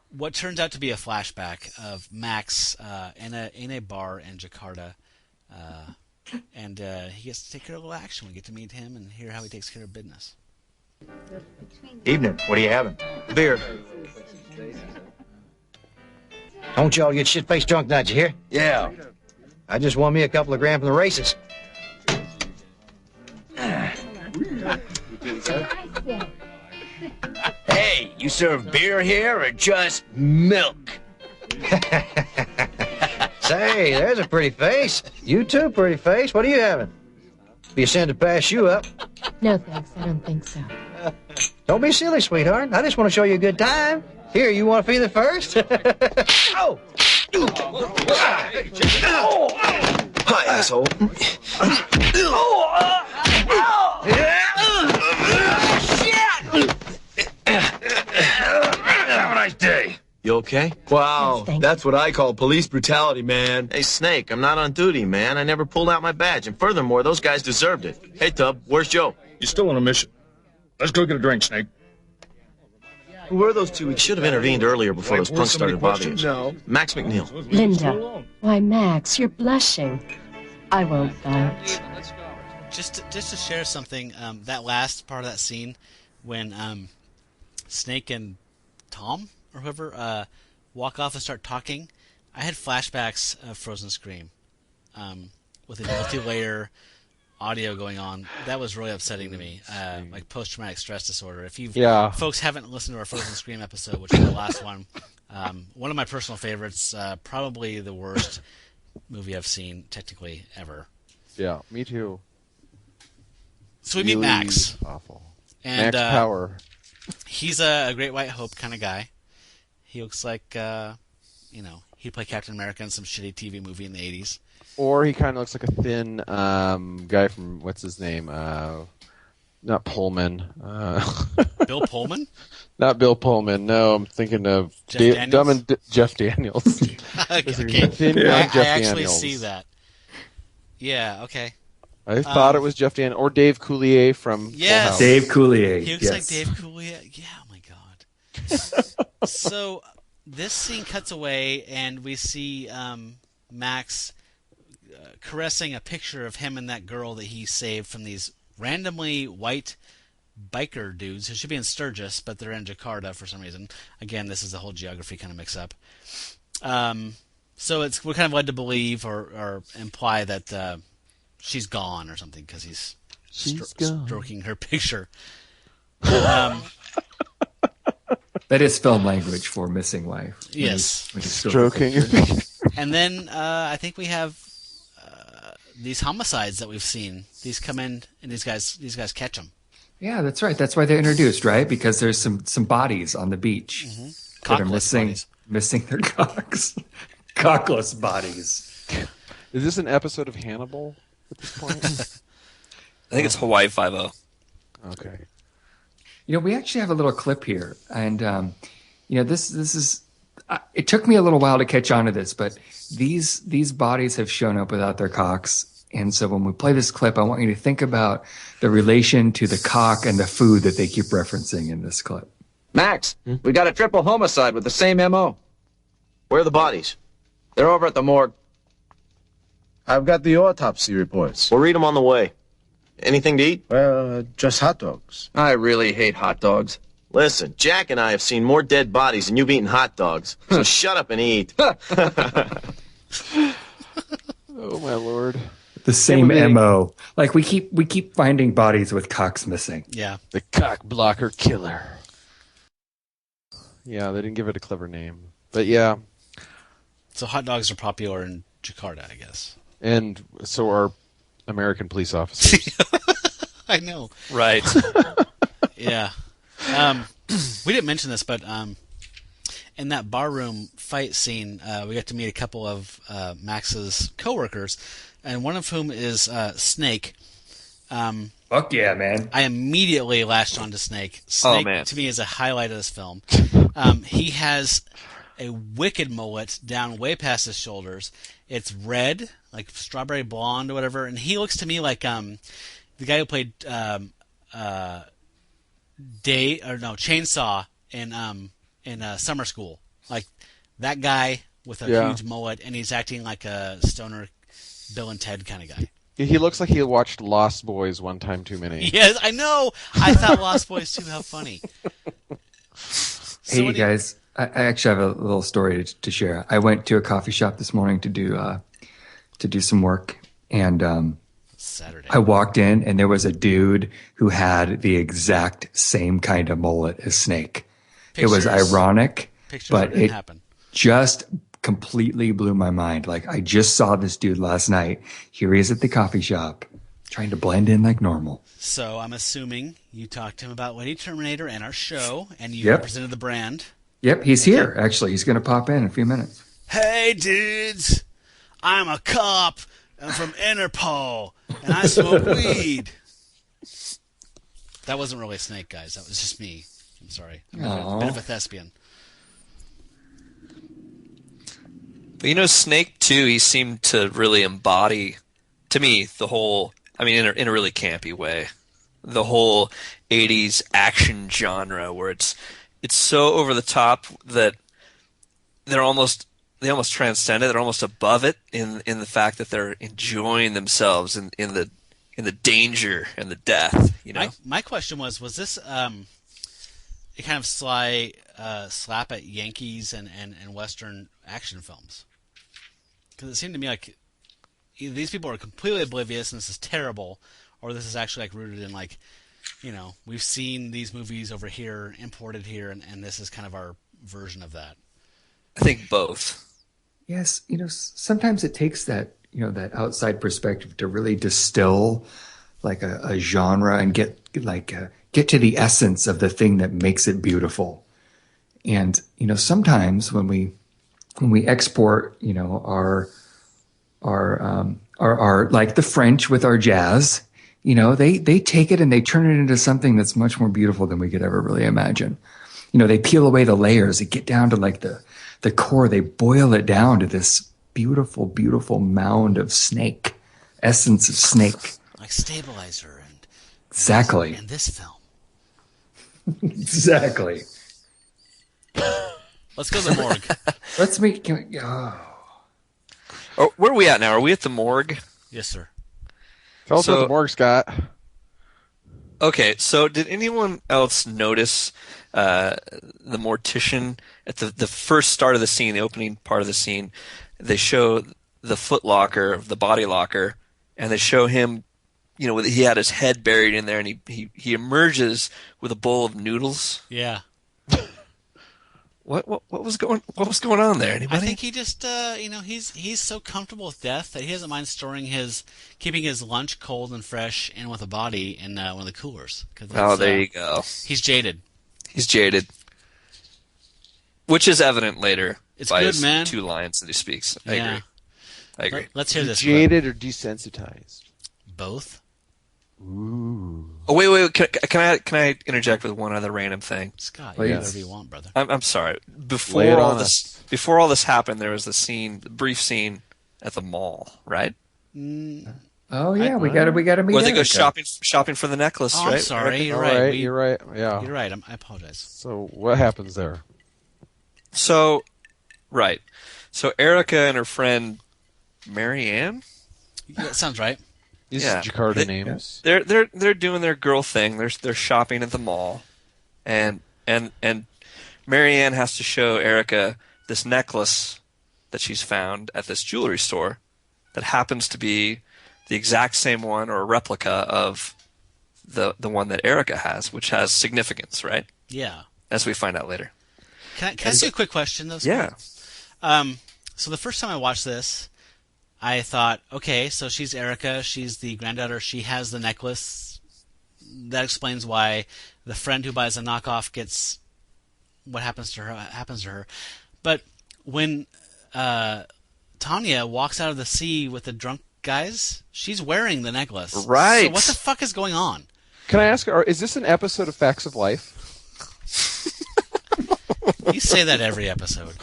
what turns out to be a flashback of Max in a bar in Jakarta. And he gets to take care of a little action. We get to meet him and hear how he takes care of business. Evening. What are you having? Beer. Don't y'all get shit-faced drunk tonight, you hear? Yeah. I just won me a couple of grand from the races. Hey, you serve beer here or just milk? Say, there's a pretty face. You too, pretty face. What are you having? Be a sin to pass you up. No, thanks. I don't think so. Don't be silly, sweetheart. I just want to show you a good time. Here, you want to feel it first? Oh! Hi, asshole. Have a nice day. You okay? Wow, That's what I call police brutality, man. Hey, Snake, I'm not on duty, man. I never pulled out my badge. And furthermore, those guys deserved it. Hey, Tub, where's Joe? You're still on a mission. Let's go get a drink, Snake. Who were those two? We should have intervened earlier before those punks started bothering us. No. Max McNeil. Linda. Why, Max, you're blushing. I won't fight. Just to share something, that last part of that scene when Snake and Tom or whoever walk off and start talking, I had flashbacks of Frozen Scream with the multi-layer audio going on. That was really upsetting to me, like post-traumatic stress disorder. If you folks haven't listened to our Frozen Scream episode, which is the last one of my personal favorites, probably the worst movie I've seen technically ever. Yeah, me too. So we meet Max. Awful. And, Max Power. He's a Great White Hope kind of guy. He looks like, he'd play Captain America in some shitty TV movie in the 80s. Or he kind of looks like a thin guy from, what's his name? Not Pullman. Bill Pullman? Not Bill Pullman. No, I'm thinking of Jeff Daniels. Okay. Thin, I Jeff actually Daniels. see that. Yeah, okay. I thought it was Jeff Daniels. Or Dave Coulier from Full House. Dave Coulier. He looks like Dave Coulier. Yeah, oh my God. So this scene cuts away, and we see Max caressing a picture of him and that girl that he saved from these randomly white biker dudes who should be in Sturgis, but they're in Jakarta for some reason. Again, this is the whole geography kind of mix-up. So we're kind of led to believe or imply that she's gone or something because he's stroking her picture. That is film language for missing wife. Yes. When he's Stroking. And then I think we have these homicides that we've seen. These come in, and these guys catch them. Yeah, that's right. That's why they're introduced, right? Because there's some bodies on the beach that are missing their cocks. Cockless bodies. Is this an episode of Hannibal at this point? I think it's Hawaii Five-0. Okay. We actually have a little clip here, and this is. It took me a little while to catch on to this, but these bodies have shown up without their cocks, and so when we play this clip, I want you to think about the relation to the cock and the food that they keep referencing in this clip. Max, we got a triple homicide with the same MO. Where are the bodies? They're over at the morgue. I've got the autopsy reports. We'll read them on the way. Anything to eat? Well, just hot dogs. I really hate hot dogs. Listen, Jack and I have seen more dead bodies than you've eaten hot dogs. So shut up and eat. Oh my lord. The same MO. Like we keep finding bodies with cocks missing. Yeah. The cock blocker killer. Yeah, they didn't give it a clever name. But yeah. So hot dogs are popular in Jakarta, I guess. And so are American police officers. I know. Right. Yeah. We didn't mention this, but in that barroom fight scene, we got to meet a couple of Max's coworkers. and one of whom is Snake. Fuck yeah, man! I immediately latched onto Snake. Snake to me is a highlight of this film. He has a wicked mullet down way past his shoulders. It's red, like strawberry blonde or whatever, and he looks to me like the guy who played Chainsaw in Summer School, like that guy with a huge mullet, and he's acting like a stoner Bill and Ted kind of guy. He looks like he watched Lost Boys one time too many. Yes, I know. I thought Lost Boys too. How funny. Hey, you guys. I actually have a little story to share. I went to a coffee shop this morning to do some work, and Saturday. I walked in, and there was a dude who had the exact same kind of mullet as Snake. It was ironic, but it just completely blew my mind. Like, I just saw this dude last night. Here he is at the coffee shop, trying to blend in like normal. So I'm assuming you talked to him about Lady Terminator and our show, and you represented the brand. Yep, he's here, actually. He's going to pop in a few minutes. Hey, dudes. I'm a cop. I'm from Interpol, and I smoke weed. That wasn't really Snake, guys. That was just me. I'm sorry. I'm a bit of a thespian. But Snake, too, he seemed to really embody, to me, the whole, in a really campy way, the whole 80s action genre where it's so over the top that they almost transcend it. They're almost above it in the fact that they're enjoying themselves in the danger and the death. My question was this a kind of sly slap at Yankees and Western action films? Because it seemed to me like either these people are completely oblivious and this is terrible, or this is actually like rooted in like, we've seen these movies over here, imported here, and this is kind of our version of that. I think both. Yes, sometimes it takes that, that outside perspective to really distill like a genre and get to the essence of the thing that makes it beautiful. And, sometimes when we export, our like the French with our jazz, they take it and they turn it into something that's much more beautiful than we could ever really imagine. They peel away the layers, they get down to like the core, they boil it down to this beautiful, beautiful mound of snake, essence of snake. Like Stabilizer and exactly. And this film. Exactly. Let's go to the morgue. Oh, where are we at now? Are we at the morgue? Yes, sir. Tell us what the morgue, Scott. Okay, so did anyone else notice the mortician at the first start of the scene, the opening part of the scene? They show the foot locker, the body locker, and they show him, he had his head buried in there, and he emerges with a bowl of noodles. Yeah. What was going on there? Anybody? I think he just he's so comfortable with death that he doesn't mind keeping his lunch cold and fresh and with a body in one of the coolers. There you go. He's jaded. Which is evident later by good, his man. 2 lines that he speaks. Yeah. I agree. Let's hear this. Jaded or desensitized? Both. Ooh. Oh wait! Can I interject with one other random thing? Scott, you do whatever you want, brother. I'm sorry. Before all this happened, there was the brief scene at the mall, right? Oh yeah, we got to meet. Where they go shopping for the necklace, right? I'm sorry. You're right. right. You're right. Yeah. You're right. I apologize. So what happens there? So Erica and her friend Marianne. Yeah, that sounds right. These Jakarta names. They're doing their girl thing. They're shopping at the mall, and Marianne has to show Erica this necklace that she's found at this jewelry store that happens to be the exact same one or a replica of the one that Erica has, which has significance, right? Yeah. As we find out later. Can I ask you a quick question, though? Yeah. So the first time I watched this, I thought, okay, so she's Erica, she's the granddaughter, she has the necklace. That explains why the friend who buys a knockoff gets what happens to her. But when Tanya walks out of the sea with the drunk guys, she's wearing the necklace. Right. So what the fuck is going on? Can I ask, is this an episode of Facts of Life? You say that every episode.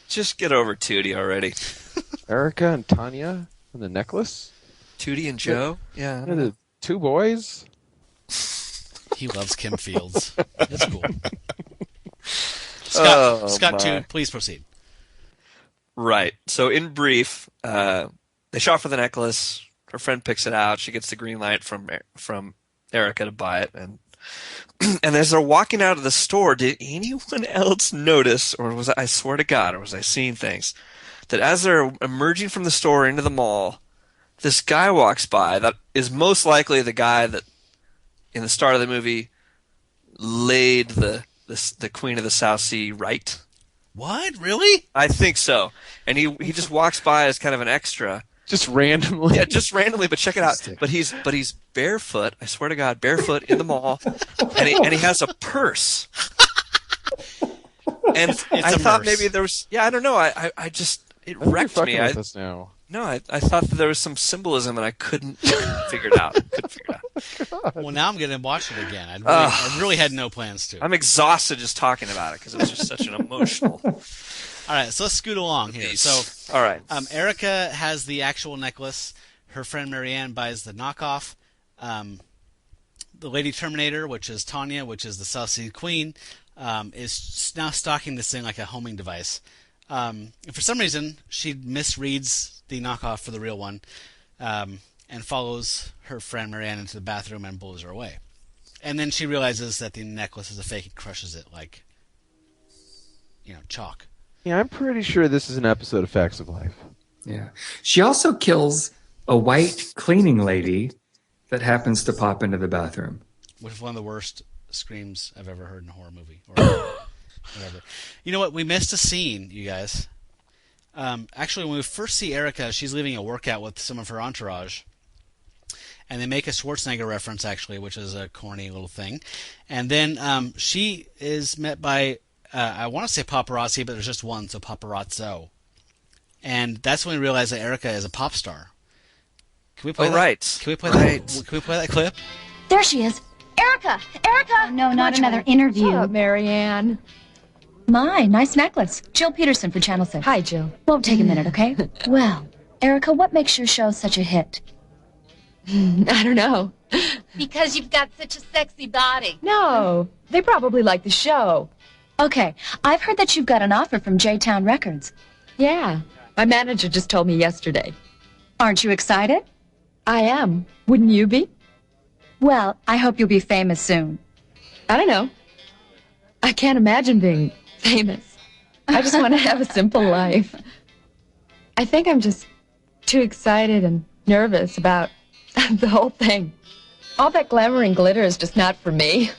Just get over Tootie already. Erica and Tanya and the necklace? Tootie and Joe? Yeah. And the two boys? He loves Kim Fields. That's cool. Scott 2, please proceed. Right. So in brief, they shop for the necklace. Her friend picks it out. She gets the green light from Erica to buy it. And as they're walking out of the store, did anyone else notice, or was I swear to God, or was I seeing things, that as they're emerging from the store into the mall, this guy walks by that is most likely the guy that in the start of the movie laid the Queen of the South Sea right? What? Really? I think so. And he just walks by as kind of an extra. Just randomly? Yeah, just randomly, but check it out. But he's barefoot, I swear to God, barefoot in the mall, and he has a purse. And I thought maybe there was, I don't know, I just, it wrecked me. With us now. No, I thought that there was some symbolism, and I couldn't figure it out. Well, now I'm going to watch it again. I really had no plans to. I'm exhausted just talking about it because it was just such an emotional. All right, so let's scoot along here. So, all right, Erica has the actual necklace. Her friend Marianne buys the knockoff. The Lady Terminator, which is Tanya, which is the South Sea Queen, is now stalking this thing like a homing device. And for some reason, she misreads the knockoff for the real one, and follows her friend Marianne into the bathroom and blows her away. And then she realizes that the necklace is a fake and crushes it like, chalk. Yeah, I'm pretty sure this is an episode of Facts of Life. Yeah. She also kills a white cleaning lady that happens to pop into the bathroom. Which is one of the worst screams I've ever heard in a horror movie. Or whatever. You know what? We missed a scene, you guys. Actually, when we first see Erica, she's leaving a workout with some of her entourage. And they make a Schwarzenegger reference, actually, which is a corny little thing. And then she is met by, I want to say paparazzi, but there's just one, so paparazzo. And that's when we realize that Erica is a pop star. Can we play that? Right. Can we play that? Can we play that clip? There she is. Erica! Erica! Oh, no, not another interview. What's up, Marianne? My, nice necklace. Jill Peterson for Channel 6. Hi, Jill. Won't take a minute, okay? Well, Erica, what makes your show such a hit? I don't know. Because you've got such a sexy body. No, they probably like the show. Okay, I've heard that you've got an offer from J-Town Records. Yeah, my manager just told me yesterday. Aren't you excited? I am. Wouldn't you be? Well, I hope you'll be famous soon. I don't know. I can't imagine being famous. I just want to have a simple life. I think I'm just too excited and nervous about the whole thing. All that glamour and glitter is just not for me.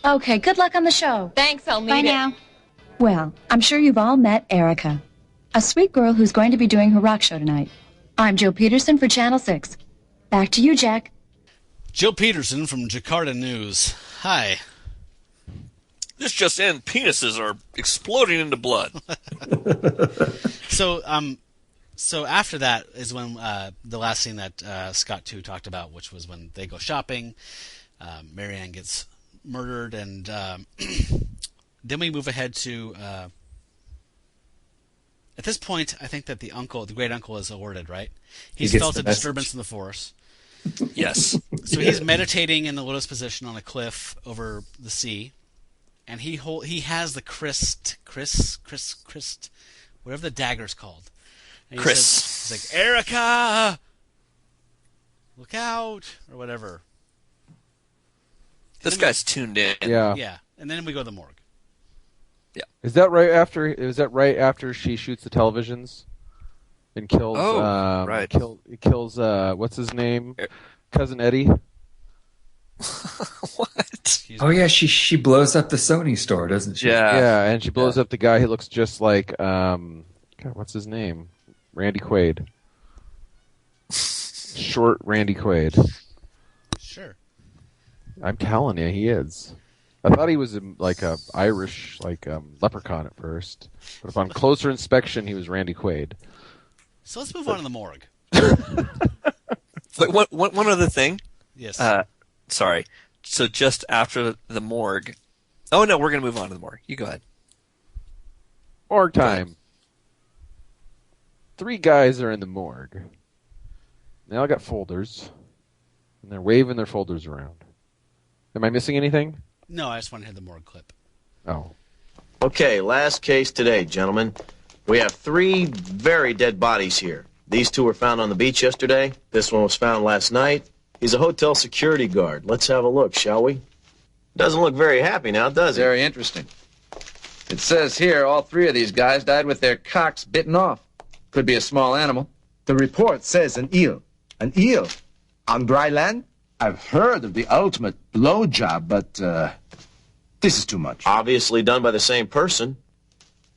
Okay, good luck on the show. Thanks, I'll need Bye it. now. Well, I'm sure you've all met Erica, a sweet girl who's going to be doing her rock show tonight. I'm Jill Peterson for Channel 6. Back to you, Jack. Jill Peterson from Jakarta News. Hi. This just in, penises are exploding into blood. So after that is when the last scene that Scott 2 talked about, which was when they go shopping. Marianne gets murdered, and then we move ahead to. At this point, I think that the great uncle, is alerted, right? He's felt a disturbance in the force. Yes. So he's meditating in the lotus position on a cliff over the sea, and he has the Christ, whatever the dagger's called. And he says, he's like, Erica, look out, or whatever. This guy's tuned in. Yeah. Yeah, and then we go to the morgue. Yeah. Is that right after she shoots the televisions and kills? Right. Kills what's his name? Cousin Eddie. What? Oh yeah, she blows up the Sony store, doesn't she? Yeah, and she blows up the guy who looks just like God, what's his name? Randy Quaid. Short Randy Quaid. Sure. I'm telling you, he is. I thought he was like a Irish, leprechaun at first, but upon closer inspection, he was Randy Quaid. So let's move on to the morgue. But one other thing. Yes. Sorry. So just after the morgue. Oh, no, we're going to move on to the morgue. You go ahead. Morgue time. 3 guys are in the morgue. They all got folders, and they're waving their folders around. Am I missing anything? No, I just want to hear the morgue clip. Oh. Okay, last case today, gentlemen. We have 3 very dead bodies here. These 2 were found on the beach yesterday. This one was found last night. He's a hotel security guard. Let's have a look, shall we? Doesn't look very happy now, does he? Very interesting. It says here all 3 of these guys died with their cocks bitten off. Could be a small animal. The report says an eel. An eel? On dry land? I've heard of the ultimate blowjob, but this is too much. Obviously done by the same person.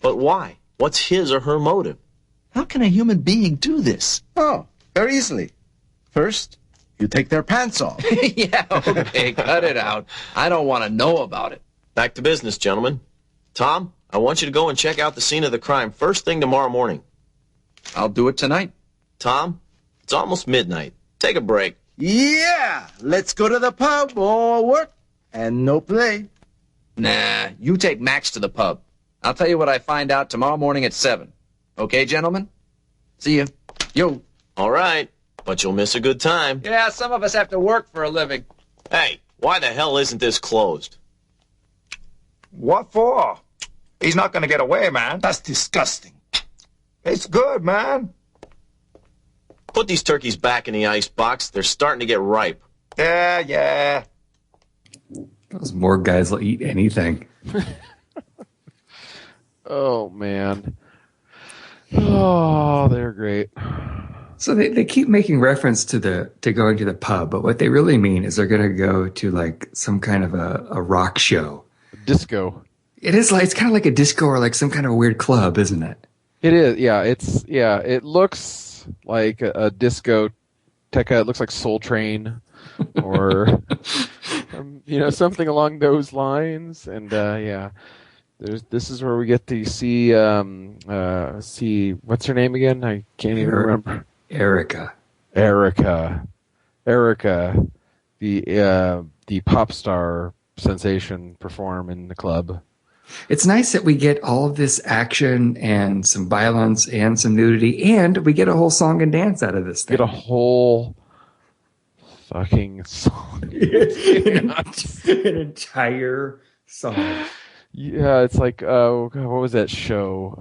But why? What's his or her motive? How can a human being do this? Oh, very easily. First, you take their pants off. Yeah, okay, cut it out. I don't want to know about it. Back to business, gentlemen. Tom, I want you to go and check out the scene of the crime first thing tomorrow morning. I'll do it tonight. Tom, it's almost midnight. Take a break. Yeah, let's go to the pub. More work and no play. Nah, you take Max to the pub. I'll tell you what I find out tomorrow morning at 7. Okay, gentlemen? See you. Yo. All right, but you'll miss a good time. Yeah, some of us have to work for a living. Hey, why the hell isn't this closed? What for? He's not going to get away, man. That's disgusting. It's good, man. Put these turkeys back in the ice box. They're starting to get ripe. Yeah. Those morgue guys will eat anything. Oh, man. Oh, they're great. So they keep making reference to going to the pub, but what they really mean is they're going to go to like some kind of a rock show. Disco. It's kind of like a disco or like some kind of a weird club, isn't it? It is, yeah. It looks like a disco. It looks like Soul Train, or something along those lines. And yeah, this is where we get to see what's her name again? I can't even remember. Erica, the pop star sensation, perform in the club. It's nice that we get all of this action and some violence and some nudity, and we get a whole song and dance out of this thing. Get a whole fucking song. An entire song. Yeah, it's like, what was that show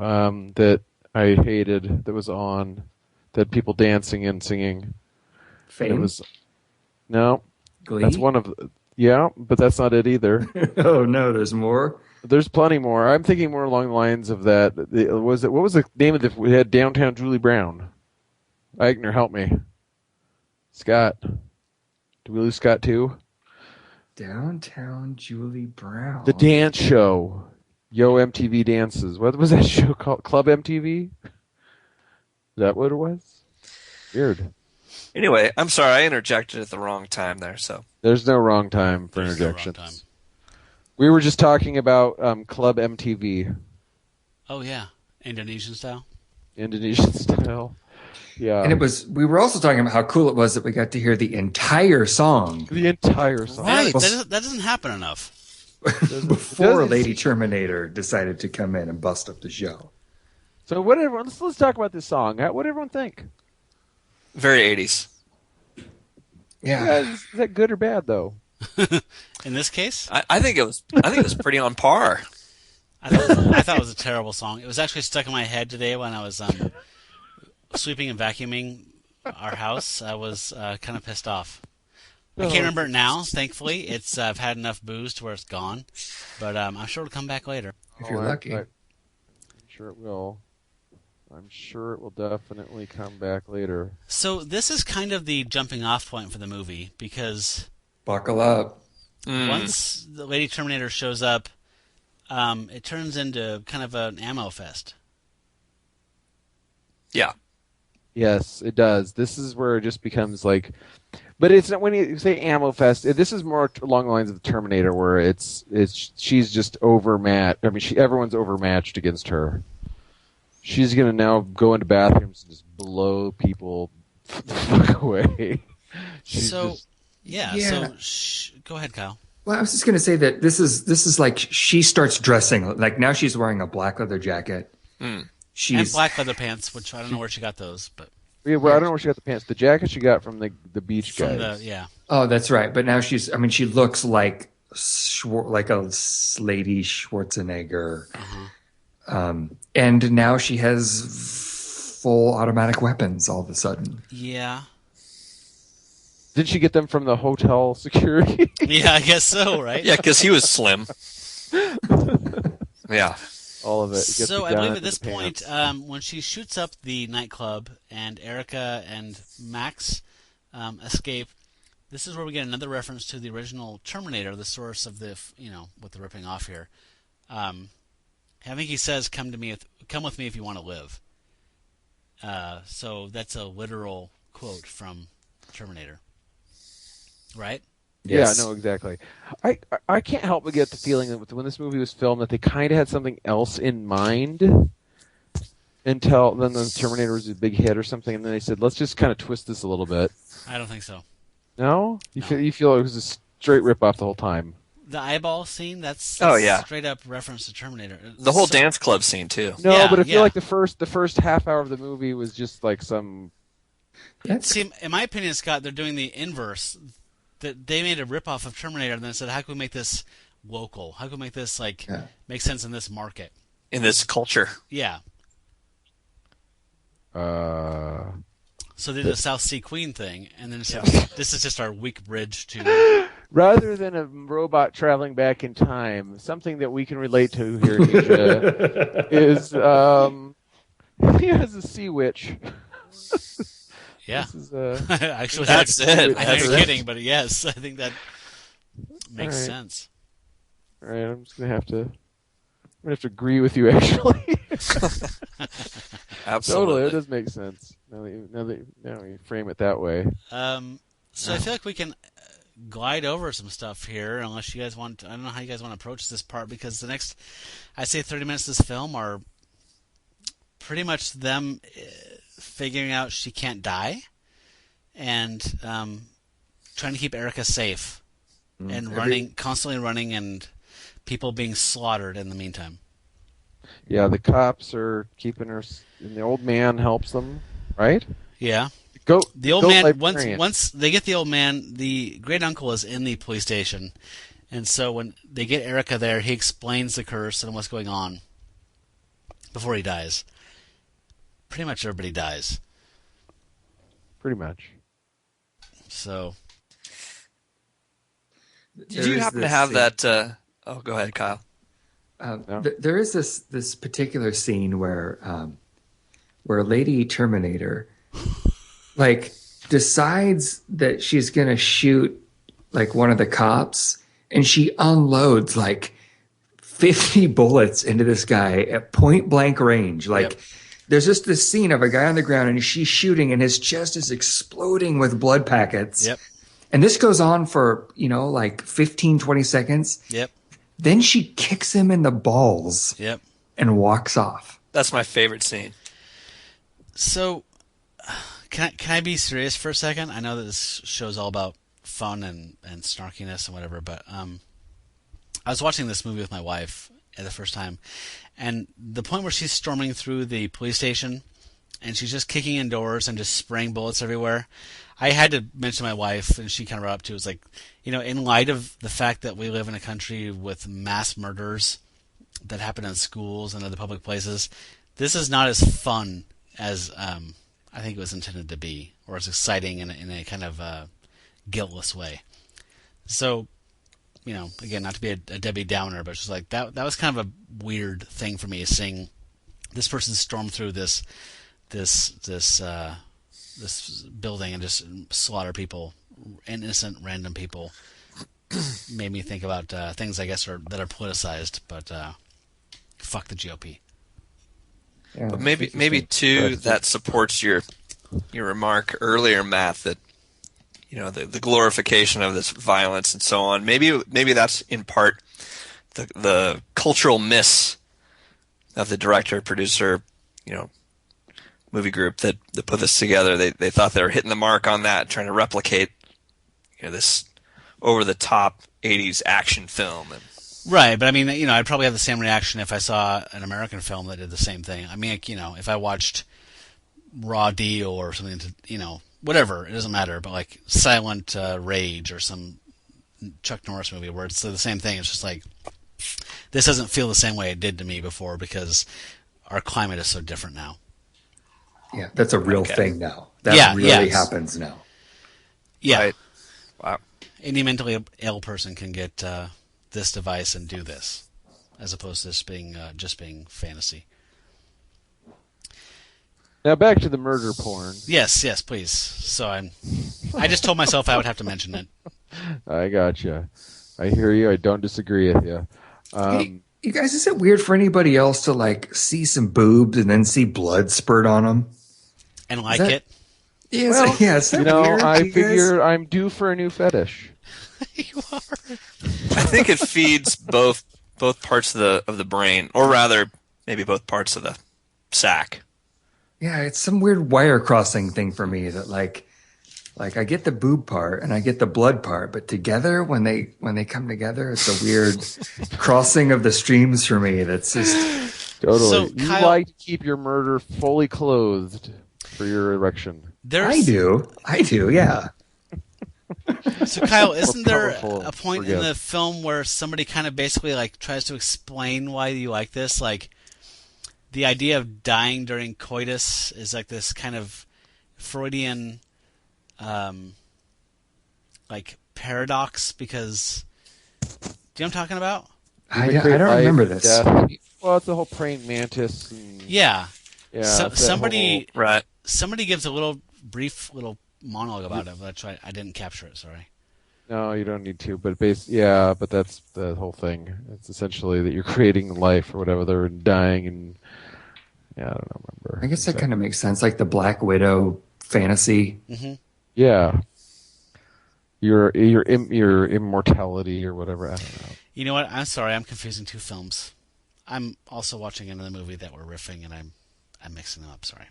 that I hated that was on, that had people dancing and singing? Fame? No. Glee? That's one of, yeah, but that's not it either. Oh, no, there's more? There's plenty more. I'm thinking more along the lines of that. What was the name of the? We had Downtown Julie Brown. Eigner, help me. Scott. Did we lose Scott too? Downtown Julie Brown. The dance show. Yo MTV Dances. What was that show called? Club MTV? Is that what it was? Weird. Anyway, I'm sorry, I interjected at the wrong time there. So there's no wrong time for interjections. No wrong time. We were just talking about Club MTV. Oh, yeah. Indonesian style? Indonesian style. Yeah. And we were also talking about how cool it was that we got to hear the entire song. The entire song. Right. That doesn't happen enough. Before Lady Terminator decided to come in and bust up the show. So let's talk about this song. What did everyone think? Very 80s. Yeah. Is that good or bad, though? In this case, I think it was pretty on par. I thought it was a terrible song. It was actually stuck in my head today when I was sweeping and vacuuming our house. I was kind of pissed off. I can't remember it now. Thankfully, I've had enough booze to where it's gone, but I'm sure it'll come back later if you're lucky. I'm sure it will. I'm sure it will definitely come back later. So this is kind of the jumping off point for the movie because. Buckle up. Once the Lady Terminator shows up, it turns into kind of an ammo fest. Yeah. Yes, it does. This is where it just becomes like... But it's not when you say ammo fest. This is more along the lines of the Terminator, where she's just overmatched. I mean, everyone's overmatched against her. she's gonna now go into bathrooms and just blow people the fuck away. So go ahead, Kyle. Well, I was just going to say that this is like she starts dressing like now she's wearing a black leather jacket. And black leather pants, which I don't know where she got those, but I don't know where she got the pants. The jacket she got from the beach guys. Oh, that's right. But now she looks like like a Lady Schwarzenegger. And now she has full automatic weapons all of a sudden. Yeah. Did she get them from the hotel security? Yeah, I guess so, right? Yeah, because he was slim. Yeah. All of it. So I believe at this point, when she shoots up the nightclub and Erica and Max escape, this is where we get another reference to the original Terminator, the source of the, what they're ripping off here. I think he says, "Come with me if you want to live." So that's a literal quote from Terminator. Right? Yes. Yeah, no, exactly. I can't help but get the feeling that when this movie was filmed that they kind of had something else in mind until then the Terminator was a big hit or something, and then they said, let's just kind of twist this a little bit. I don't think so. No? You feel it was a straight rip-off the whole time? The eyeball scene, that's straight up reference to Terminator. The whole dance club scene, too. No, but I feel like the first half hour of the movie was just like some... See, in my opinion, Scott, they're doing the inverse. That they made a ripoff of Terminator and then said, how can we make this local? How can we make this make sense in this market? In this culture. Yeah. So they did a South Sea Queen thing, and then said, this is just our weak bridge to... Rather than a robot traveling back in time, something that we can relate to here, Nisha, is he has a sea witch. Yeah. This is, actually, that's it. I know you're kidding, but yes, I think that makes sense. All right, I'm just gonna have to agree with you. Actually, absolutely, totally, it does make sense. Now you frame it that way. So I feel like we can glide over some stuff here, unless you guys want. I don't know how you guys want to approach this part, because the next, I'd say, 30 minutes of this film are pretty much them figuring out she can't die, and trying to keep Erica safe, and constantly running, and people being slaughtered in the meantime. Yeah, the cops are keeping her, and the old man helps them, right? Yeah. The old man, once they get the old man, the great uncle is in the police station, and so when they get Erica there, he explains the curse and what's going on before he dies. Pretty much everybody dies. Pretty much. So. Did you happen to have that? Go ahead, Kyle. No. There is this particular scene where Lady Terminator decides that she's going to shoot one of the cops, and she unloads 50 bullets into this guy at point blank range. There's just this scene of a guy on the ground, and she's shooting, and his chest is exploding with blood packets. Yep. And this goes on for 15, 20 seconds. Yep. Then she kicks him in the balls. Yep. And walks off. That's my favorite scene. So, can I be serious for a second? I know that this show's all about fun and snarkiness and whatever, but I was watching this movie with my wife at the first time, and the point where she's storming through the police station and she's just kicking in doors and just spraying bullets everywhere, I had to mention to my wife, and she kind of brought up too, it was like, in light of the fact that we live in a country with mass murders that happen in schools and other public places, this is not as fun as I think it was intended to be, or as exciting in a kind of guiltless way. So, again, not to be a Debbie Downer, but it's just that was kind of a weird thing for me, seeing this person storm through this building and just slaughter people, innocent random people. Made me think about things, I guess, that are politicized, but fuck the GOP. Yeah, but maybe too, that supports your remark earlier, Matt, that the glorification of this violence and so on. Maybe that's in part the cultural miss of the director, producer, movie group that put this together. They thought they were hitting the mark on that, trying to replicate this over-the-top 80s action film. And Right, but I mean, I'd probably have the same reaction if I saw an American film that did the same thing. I mean, if I watched Raw Deal or something, whatever, it doesn't matter, but like Silent Rage or some Chuck Norris movie where it's the same thing. It's just like, this doesn't feel the same way it did to me before because our climate is so different now. Yeah, that's a real thing now. That really happens now. Yeah. Right. Wow. Any mentally ill person can get this device and do this, as opposed to this being just being fantasy. Now back to the murder porn. Yes, please. So I just told myself I would have to mention it. I gotcha. I hear you. I don't disagree with you. Hey, you guys, is it weird for anybody else to like see some boobs and then see blood spurt on them and like it? Yeah, well, yes. I figure I'm due for a new fetish. You are. I think it feeds both parts of the brain, or rather, maybe both parts of the sack. Yeah, it's some weird wire crossing thing for me that like I get the boob part and I get the blood part, but together when they come together, it's a weird crossing of the streams for me. That's just totally. So, you Kyle, like to keep your murder fully clothed for your erection. I do, yeah. So Kyle, isn't there a point in the film where somebody kind of basically like tries to explain why you like this? Like the idea of dying during coitus is like this kind of Freudian like paradox because do you know what I'm talking about? I don't remember this. Well, it's the whole praying mantis. And, yeah. Somebody gives a brief little monologue about it, but I didn't capture it. Sorry. No, you don't need to. But but that's the whole thing. It's essentially that you're creating life or whatever. They're dying, and I don't remember. I guess that kind of makes sense, like the Black Widow fantasy. Mm-hmm. Yeah. Your immortality or whatever. I don't know. You know what? I'm sorry. I'm confusing two films. I'm also watching another movie that we're riffing, and I'm mixing them up. Sorry.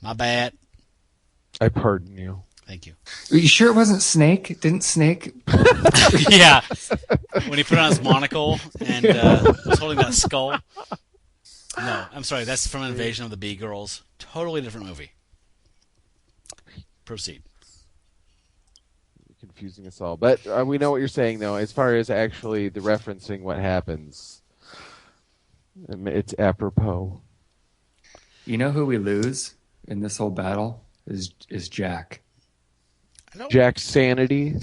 My bad. I pardon you. Thank you. Are you sure it wasn't Snake? Didn't Snake? Yeah. When he put on his monocle and was holding that skull. No, I'm sorry. That's from Invasion of the Bee Girls. Totally different movie. Proceed. You're confusing us all. But we know what you're saying, though. As far as actually the referencing what happens, it's apropos. You know who we lose in this whole battle is Jack. Jack's sanity.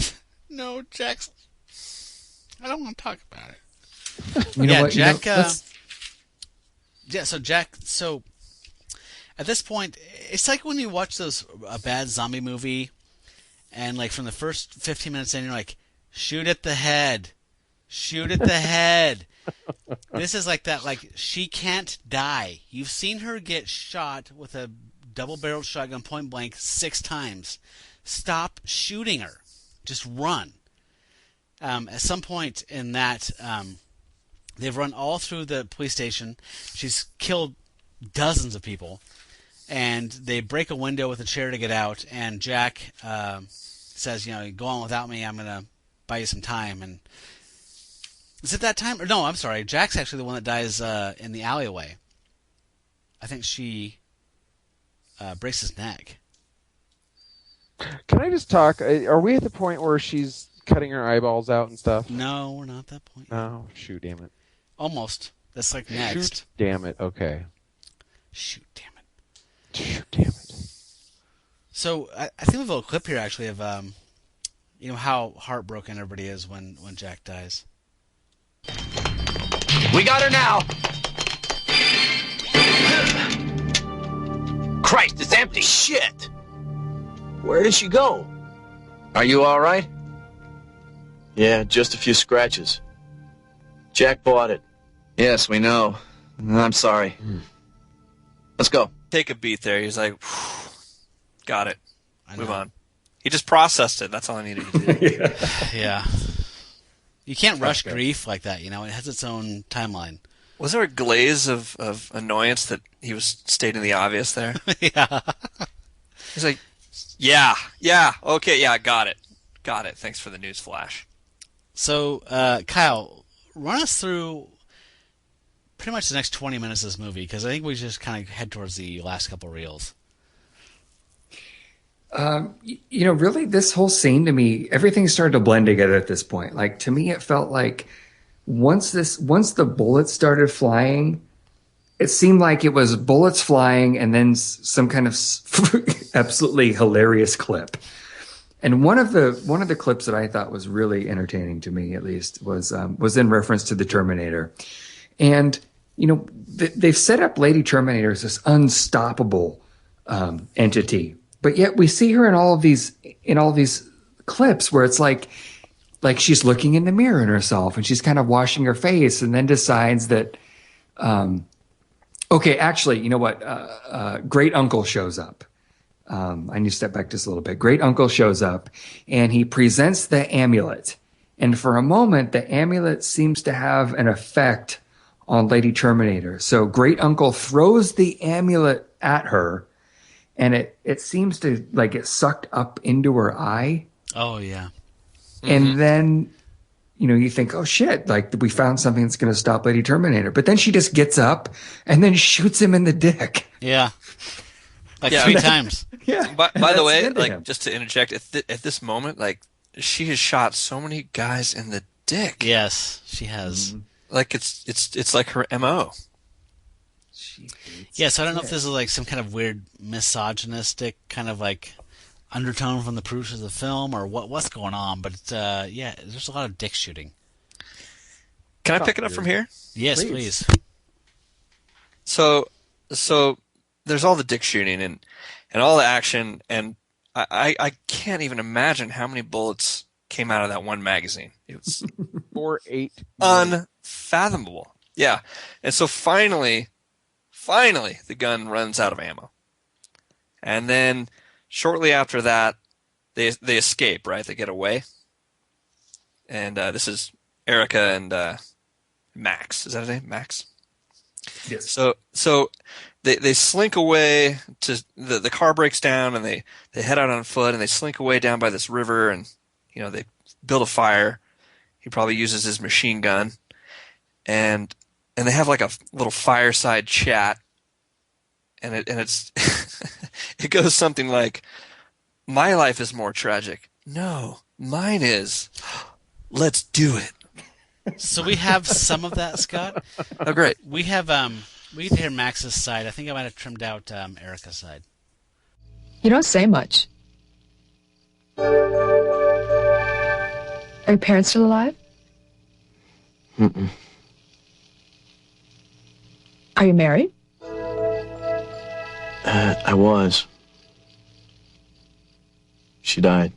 No, Jack's. I don't want to talk about it. You know what? Jack. So Jack. So at this point, it's like when you watch a bad zombie movie, and like from the first 15 minutes in, you're like, shoot at the head, shoot at the head. This is like that. Like she can't die. You've seen her get shot with a double-barreled shotgun point blank 6 times. Stop shooting her. Just run. At some point in that, they've run all through the police station. She's killed dozens of people. And they break a window with a chair to get out. And Jack says, go on without me. I'm going to buy you some time. And is it that time? Or no, I'm sorry. Jack's actually the one that dies in the alleyway. I think she breaks his neck. Can I just talk? Are we at the point where she's cutting her eyeballs out and stuff? No, we're not at that point. Oh, shoot, damn it. Almost. That's like next. Shoot, damn it. Okay. Shoot, damn it. Shoot, damn it. So I think we have a little clip here, actually, of how heartbroken everybody is when Jack dies. We got her now. Christ, it's empty. Shit! Where did she go? Are you all right? Yeah, just a few scratches. Jack bought it. Yes, we know. I'm sorry. Let's go. Take a beat there. He's like, got it. Move on. He just processed it. That's all I needed to do. Yeah. You can't rush grief like that, It has its own timeline. Was there a glaze of annoyance that he was stating the obvious there? Yeah. He's like, yeah, okay, yeah, got it. Thanks for the news flash. So, Kyle, run us through pretty much the next 20 minutes of this movie, because I think we just kind of head towards the last couple reels. Really, this whole scene to me, everything started to blend together at this point. Like, to me, it felt like once the bullets started flying, it seemed like it was bullets flying and then some kind of absolutely hilarious clip. And one of the clips that I thought was really entertaining to me, at least, was in reference to the Terminator. And they've set up Lady Terminator as this unstoppable entity, but yet we see her in all of these clips where it's like she's looking in the mirror in herself and she's kind of washing her face and then decides that, okay, actually, you know what? Great uncle shows up. I need to step back just a little bit. Great uncle shows up and he presents the amulet. And for a moment, the amulet seems to have an effect on Lady Terminator. So great uncle throws the amulet at her and it seems to like get sucked up into her eye. Oh, yeah. And then, you think, oh shit, like we found something that's going to stop Lady Terminator. But then she just gets up and then shoots him in the dick. Yeah. Like 3 times. Yeah. By the way, like just to interject, at this moment, like she has shot so many guys in the dick. Yes, she has. Like it's like her MO. Yeah, so I don't know if this is like some kind of weird misogynistic kind of like undertone from the producers of the film or what's going on, but yeah, there's a lot of dick shooting. Can I pick it up from here? Yes, please. So there's all the dick shooting and all the action, and I can't even imagine how many bullets came out of that one magazine. It's 8 unfathomable. Yeah. And so finally the gun runs out of ammo. And then shortly after that, they escape, right? They get away. And this is Erica and Max. Is that his name? Max? Yes. So they slink away to the car breaks down and they head out on foot and they slink away down by this river and they build a fire. He probably uses his machine gun and they have like a little fireside chat and it's it goes something like, my life is more tragic. No, mine is. Let's do it. So we have some of that, Scott. Oh, great. We have we can hear Max's side. I think I might have trimmed out Erica's side. You don't say much. Are your parents still alive? Mm-mm. Are you married? I was. She died.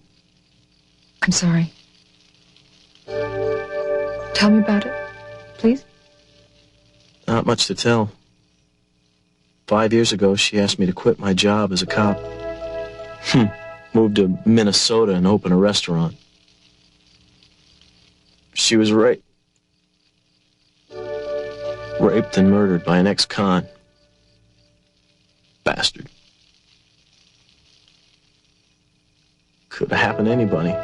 I'm sorry. Tell me about it, please. Not much to tell. 5 years ago, she asked me to quit my job as a cop. Moved to Minnesota and open a restaurant. She was raped and murdered by an ex-con. Bastard. Could have happened to anybody.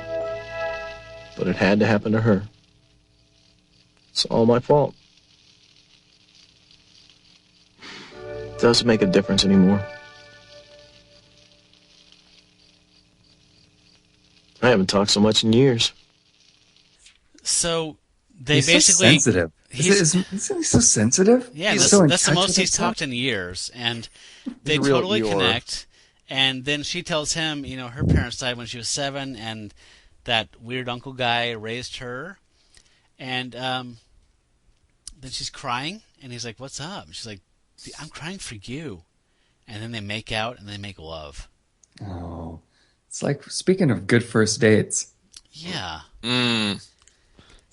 But it had to happen to her. It's all my fault. Doesn't make a difference anymore. I haven't talked so much in years. So they he's basically so sensitive. Isn't he so sensitive? Yeah, he's that's the most he's talked in years, and they totally connect. And then she tells him, her parents died when she was 7, and that weird uncle guy raised her. And then she's crying, and he's like, "What's up?" And she's like, "I'm crying for you." And then they make out, and they make love. Oh, it's like, speaking of good first dates. Yeah.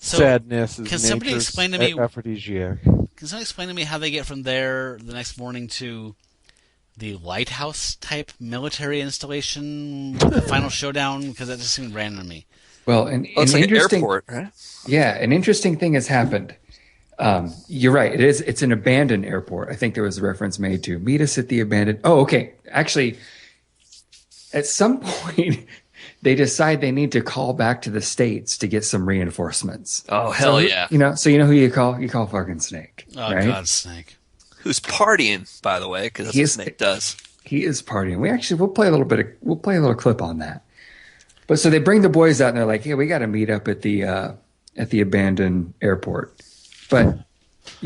So, sadness is can somebody explain to me? Aphrodisiac. Can somebody explain to me how they get from there the next morning to the lighthouse type military installation, the final showdown? Because that just seemed random to me. Well, an it's like interesting an airport, right? Yeah, an interesting thing has happened. You're right. It is. It's an abandoned airport. I think there was a reference made to meet us at the abandoned. Oh, okay. Actually, at some point, they decide they need to call back to the States to get some reinforcements. Oh, hell yeah. So you know who you call? You call fucking Snake. Oh, right? God, Snake. Who's partying, by the way, because that's what Snake does. He is partying. We'll play a little clip on that. But so they bring the boys out and they're like, "Hey, we got to meet up at the abandoned airport." But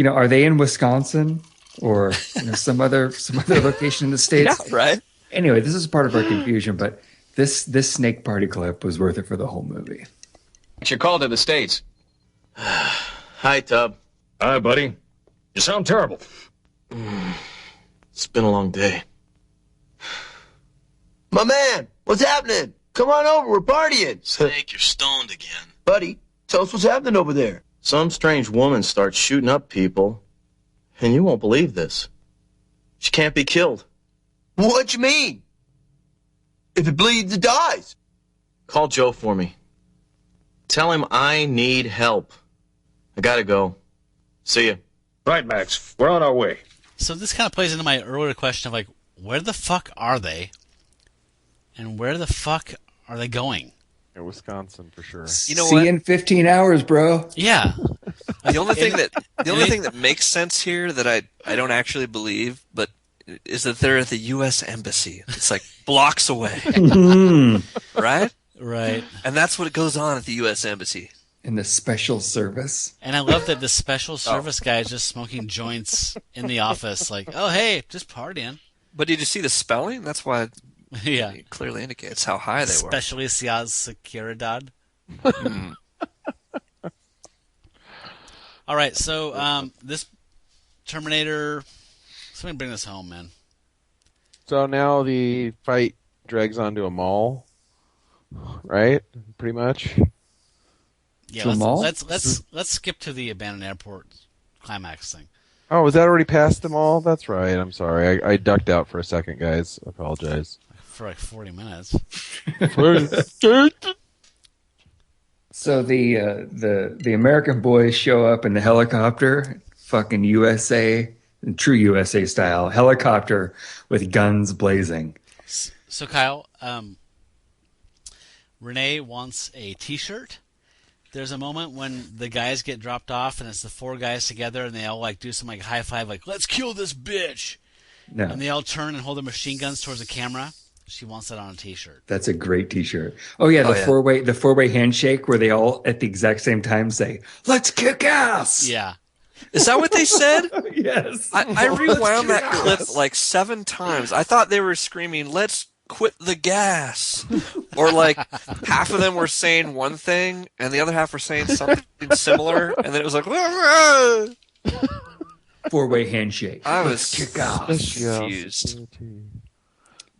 are they in Wisconsin or some other location in the States? Yeah, right. Anyway, this is part of our confusion, but this Snake Party clip was worth it for the whole movie. It's your call to the States. Hi, Tub. Hi, buddy. You sound terrible. It's been a long day. My man, what's happening? Come on over, we're partying. Snake, you're stoned again. Buddy, tell us what's happening over there. Some strange woman starts shooting up people, and you won't believe this. She can't be killed. What you mean? If it bleeds, it dies. Call Joe for me. Tell him I need help. I gotta go. See ya. Right, Max. We're on our way. So this kind of plays into my earlier question of, like, where the fuck are they? And where the fuck are they going? In Wisconsin, for sure. You know See what? you in 15 hours, bro. Yeah. The only thing that makes sense here that I don't actually believe, but is that they're at the U.S. Embassy. It's like blocks away, right? Right. And that's what goes on at the U.S. Embassy. In the special service. And I love that the special service guy is just smoking joints in the office. Like, oh, hey, just partying. But did you see the spelling? That's why Yeah. it clearly indicates how high they were. Especialidad Seguridad. All right, so this Terminator... Somebody bring this home, man. So now the fight drags onto a mall, right? Pretty much. Yeah, let's skip to the abandoned airport climax thing. Oh, was that already past the mall? That's right. I'm sorry. I ducked out for a second, guys. I apologize. For like 40 minutes. So the American boys show up in the helicopter, fucking USA, true USA style helicopter with guns blazing. So Kyle, Renee wants a T-shirt. There's a moment when the guys get dropped off, and it's the four guys together, and they all like do some like high five, like "Let's kill this bitch," No. and they all turn and hold their machine guns towards the camera. She wants that on a T-shirt. That's a great T-shirt. Oh yeah, the four-way handshake where they all at the exact same time say, "Let's kick ass." Yeah. Is that what they said? Yes. I rewound that clip like 7 times. I thought they were screaming, "Let's quit the gas," or like half of them were saying one thing and the other half were saying something similar, and then it was like four-way handshake. I was kick ass. confused.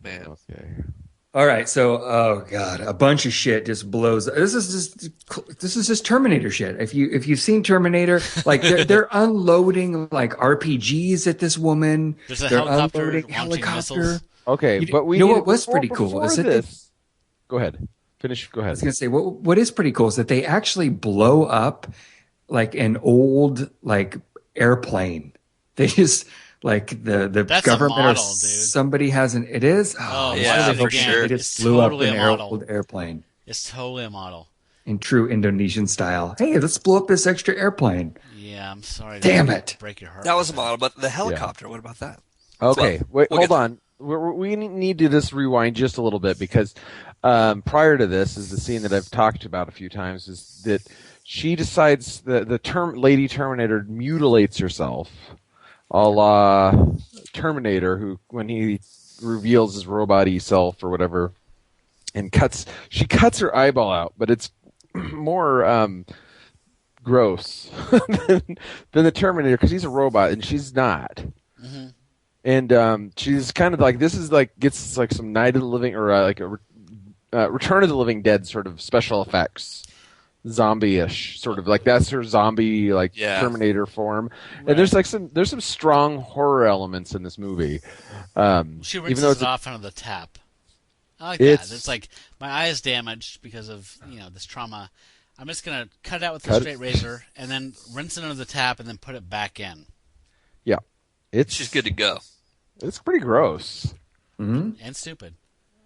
Man. Okay. All right, so oh god, a bunch of shit just blows. This is just Terminator shit. If you've seen Terminator, like they're unloading like RPGs at this woman. There's a they're helicopter unloading launching missiles. Okay, but we know need- what was before- pretty cool before is that this. Go ahead. Finish. Go I ahead. was gonna say what is pretty cool is that they actually blow up like an old like airplane. They just like the That's government a model, or dude. somebody has an it is Oh, yeah, really for cool. sure. They just It's blew totally up a an model. old airplane It's totally a model. in true Indonesian style. Hey, let's blow up this extra airplane. Yeah, I'm sorry. Damn to it. Break your heart. That was a model, but the helicopter, what about that? Okay, Well, wait, we'll hold get- on. We need to just rewind just a little bit because prior to this is the scene that I've talked about a few times. Is that she decides the Lady Terminator mutilates herself, a la Terminator, who when he reveals his robot-y self or whatever, and she cuts her eyeball out, but it's more gross than the Terminator because he's a robot and she's not. Mm-hmm. And she's kind of like gets like some Night of the Living or like a Return of the Living Dead sort of special effects, zombie-ish sort of like that's her zombie Terminator form. Right. And there's some strong horror elements in this movie. She even rinses though it off under the tap. I like that. It's like my eye is damaged because of this trauma. I'm just gonna cut it out with a Cut it. straight razor and then rinse it under the tap and then put it back in. Yeah, She's good to go. It's pretty gross. And stupid.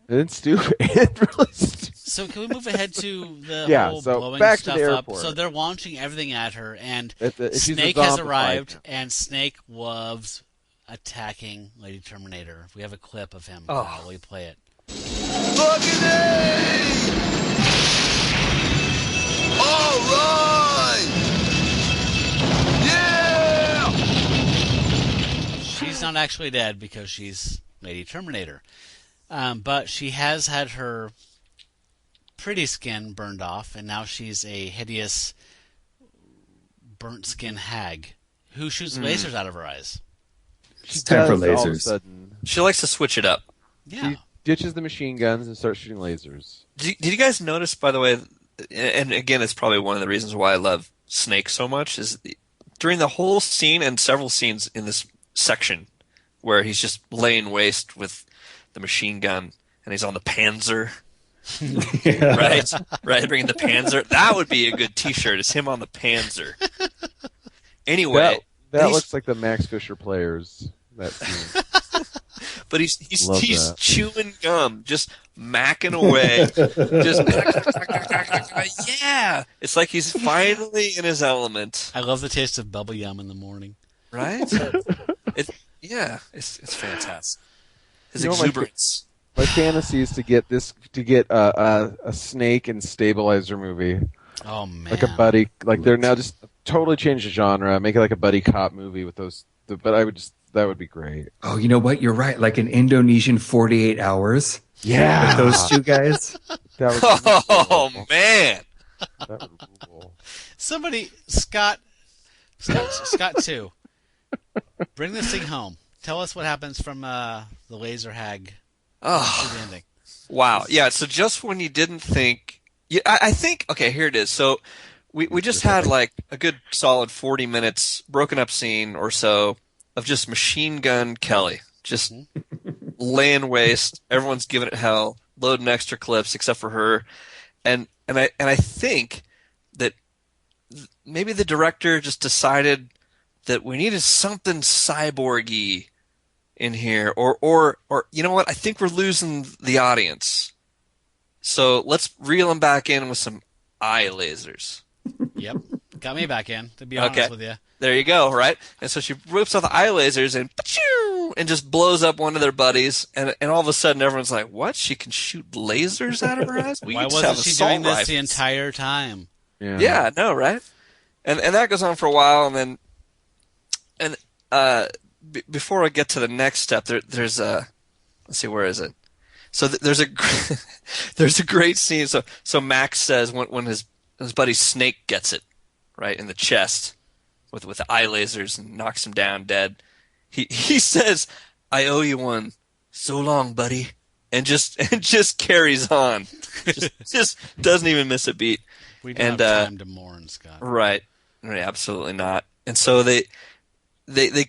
It's stupid. It really stupid. So can we move ahead to the Yeah, so blowing back to stuff the up? airport. So they're launching everything at her, and she's Snake a has zombified arrived, now. and Snake loves attacking Lady Terminator. We have a clip of him. Oh. Will you play it? Fucking A! All right! Yeah! She's not actually dead because she's Lady Terminator. But she has had her pretty skin burned off, and now she's a hideous burnt skin hag who shoots lasers out of her eyes. It's time for All of a lasers. sudden, She likes to switch it up. Yeah. she ditches the machine guns and starts shooting lasers. Did you guys notice, by the way, and again, it's probably one of the reasons why I love Snake so much, is during the whole scene and several scenes in this section where he's just laying waste with the machine gun and he's on the Panzer. Right? Right, bringing the Panzer. That would be a good T-shirt, is him on the Panzer. Anyway. That looks like the Max Fisher Players, that scene. But he's Love that. chewing gum, just macking away. Just yeah. It's like he's finally in his element. I love the taste of bubble yum in the morning. Right? It's fantastic. His You know, exuberance. My fantasy is to get a Snake and Stabilizer movie. Oh man! Like a buddy, like they're now just totally change the genre, make it like a buddy cop movie with those. But that would be great. Oh, you know what? You're right. Like an Indonesian 48 Hours. Yeah, With those two guys. That would be Oh man! That would rule. Somebody, Scott 2, bring this thing home. Tell us what happens from the laser hag. Oh, to the ending. Wow. Yeah. So just when you didn't think, I think. Okay, here it is. So we just had like a good solid 40 minutes broken up scene or so of just Machine Gun Kelly just laying waste. Everyone's giving it hell, loading extra clips except for her, and I think that maybe the director just decided that we needed something cyborgy in here, or you know what? I think we're losing the audience. So let's reel them back in with some eye lasers. Yep, got me back in. To be honest with you, there you go. Right, and so she whips out the eye lasers and just blows up one of their buddies, and all of a sudden everyone's like, "What? She can shoot lasers out of her eyes? Why wasn't she doing this the entire time?" Yeah, no, right? And that goes on for a while, and then before I get to the next step, there's a, let's see, where is it? So there's a great scene. So Max says when his buddy Snake gets it right in the chest with the eye lasers and knocks him down dead, he says, "I owe you one. So long, buddy," and just carries on. just doesn't even miss a beat. We don't have time to mourn, Scott. Right, absolutely not. And so they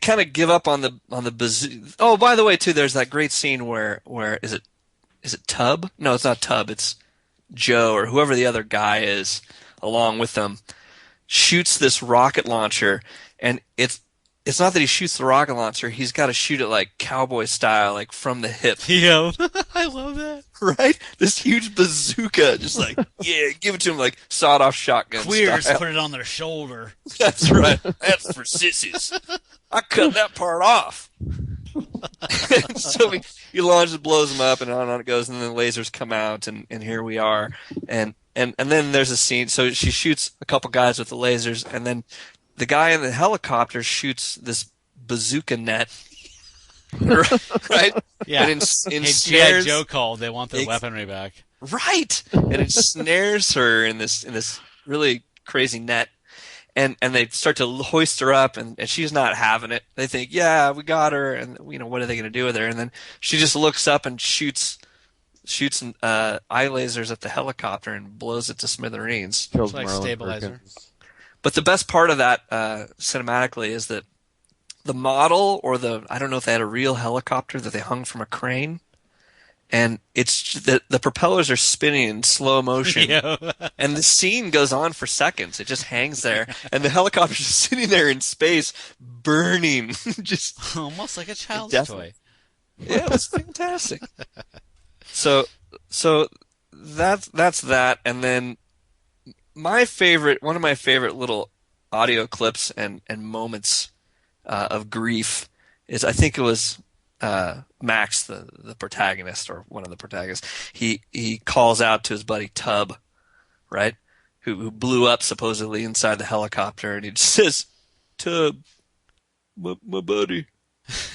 kind of give up on the bazooka. Oh, by the way, too, there's that great scene where is it Tub? No, it's not Tub. It's Joe or whoever the other guy is along with them. Shoots this rocket launcher, and it's not that he shoots the rocket launcher. He's got to shoot it like cowboy style, like from the hip. Yeah, I love that. Right? This huge bazooka, just like, yeah, give it to him like sawed-off shotgun Queers style. put it on their shoulder. That's right. That's for sissies. I cut that part off. So he launches, blows them up, and on it goes, and then the lasers come out, and here we are. And then there's a scene. So she shoots a couple guys with the lasers, and then the guy in the helicopter shoots this bazooka net. Right? Yeah. And Hey, ensnares, Joe called. They want their weaponry back. Right. And it snares her in this really crazy net. And they start to hoist her up, and she's not having it. They think, yeah, we got her, and what are they going to do with her? And then she just looks up and shoots eye lasers at the helicopter and blows it to smithereens. It's like Stabilizer. But the best part of that cinematically is that the model, or I don't know if they had a real helicopter that they hung from a crane, and it's the propellers are spinning in slow motion, and the scene goes on for seconds. It just hangs there, and the helicopter's just sitting there in space, burning, just almost like a child's toy. Yeah, it was fantastic. So that's that, and then one of my favorite little audio clips and moments of grief is, I think it was Max, the protagonist, or one of the protagonists. He calls out to his buddy Tub, right, who blew up supposedly inside the helicopter, and he just says, "Tub, my buddy."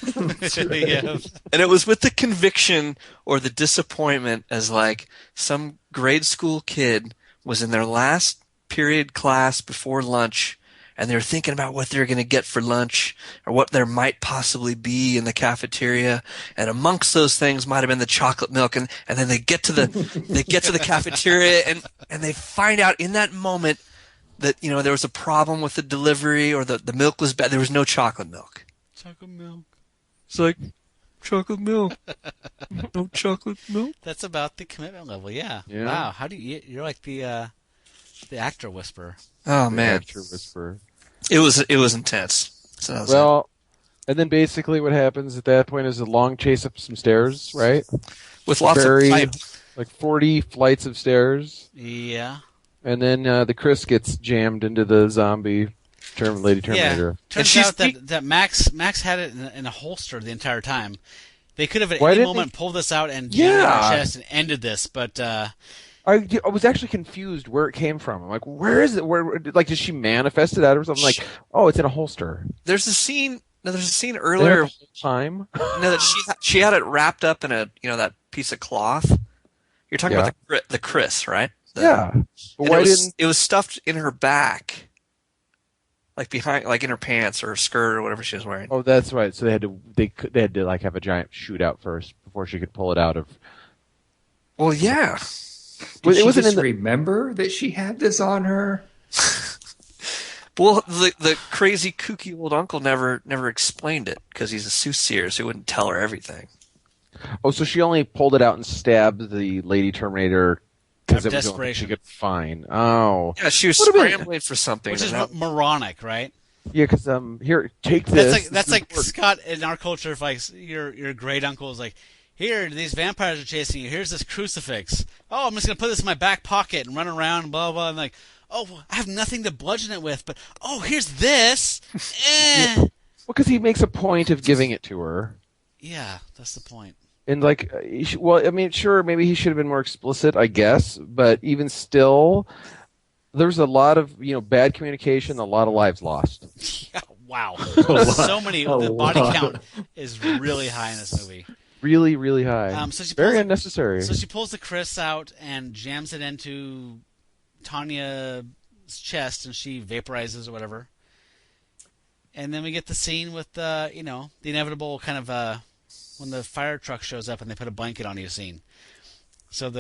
Yeah. And it was with the conviction or the disappointment, as like some grade school kid was in their last period class before lunch, and they're thinking about what they're going to get for lunch, or what there might possibly be in the cafeteria, and amongst those things might have been the chocolate milk, and then they get to the cafeteria, and they find out in that moment that, you know, there was a problem with the delivery, or the milk was bad. There was no chocolate milk. Chocolate milk. It's like, chocolate milk. No chocolate milk. That's about the commitment level. Yeah. Yeah. Wow. How do you're like the actor whisperer. Oh, The man. actor whisperer. It was intense. So that was Well, and then basically what happens at that point is a long chase up some stairs, right? With lots of pipe. like 40 flights of stairs. Yeah. And then the Chris gets jammed into the zombie Lady Terminator. Yeah. Turns out that Max had it in a holster the entire time. They could have at Why any didn't moment pulled this out and Yeah. jammed it in her chest and ended this, but I was actually confused where it came from. I'm like, where is it? Where, like, did she manifest it out or something? Like, oh, it's in a holster. There's a scene earlier. There the whole time. No, that she had it wrapped up in that piece of cloth. You're talking about the Chris, right? Yeah. But why didn't it was stuffed in her back, like behind, like in her pants or her skirt or whatever she was wearing? Oh, that's right. So they had to like have a giant shootout first before she could pull it out of. Well, yeah. Did she just remember that she had this on her? Well, the crazy kooky old uncle never explained it, because he's a soothsayer, so he wouldn't tell her everything. Oh, so she only pulled it out and stabbed the Lady Terminator because it was the only thing she could find. Oh, Yeah, she was scrambling for something. which is moronic, right? yeah. Because here, take this. That's like Scott, in our culture. If like your great uncle is like, here, these vampires are chasing you. Here's this crucifix. Oh, I'm just gonna put this in my back pocket and run around, blah blah. And like, oh, I have nothing to bludgeon it with, but oh, here's this. Well, because he makes a point of giving it to her. Yeah, that's the point. And like, well, I mean, sure, maybe he should have been more explicit, I guess. But even still, there's a lot of bad communication, a lot of lives lost. Yeah, wow. So many. The body count is really high in this movie. Really, really high. Very unnecessary. So she pulls the Chris out and jams it into Tanya's chest, and she vaporizes or whatever. And then we get the scene with the inevitable kind of when the fire truck shows up and they put a blanket on you scene. So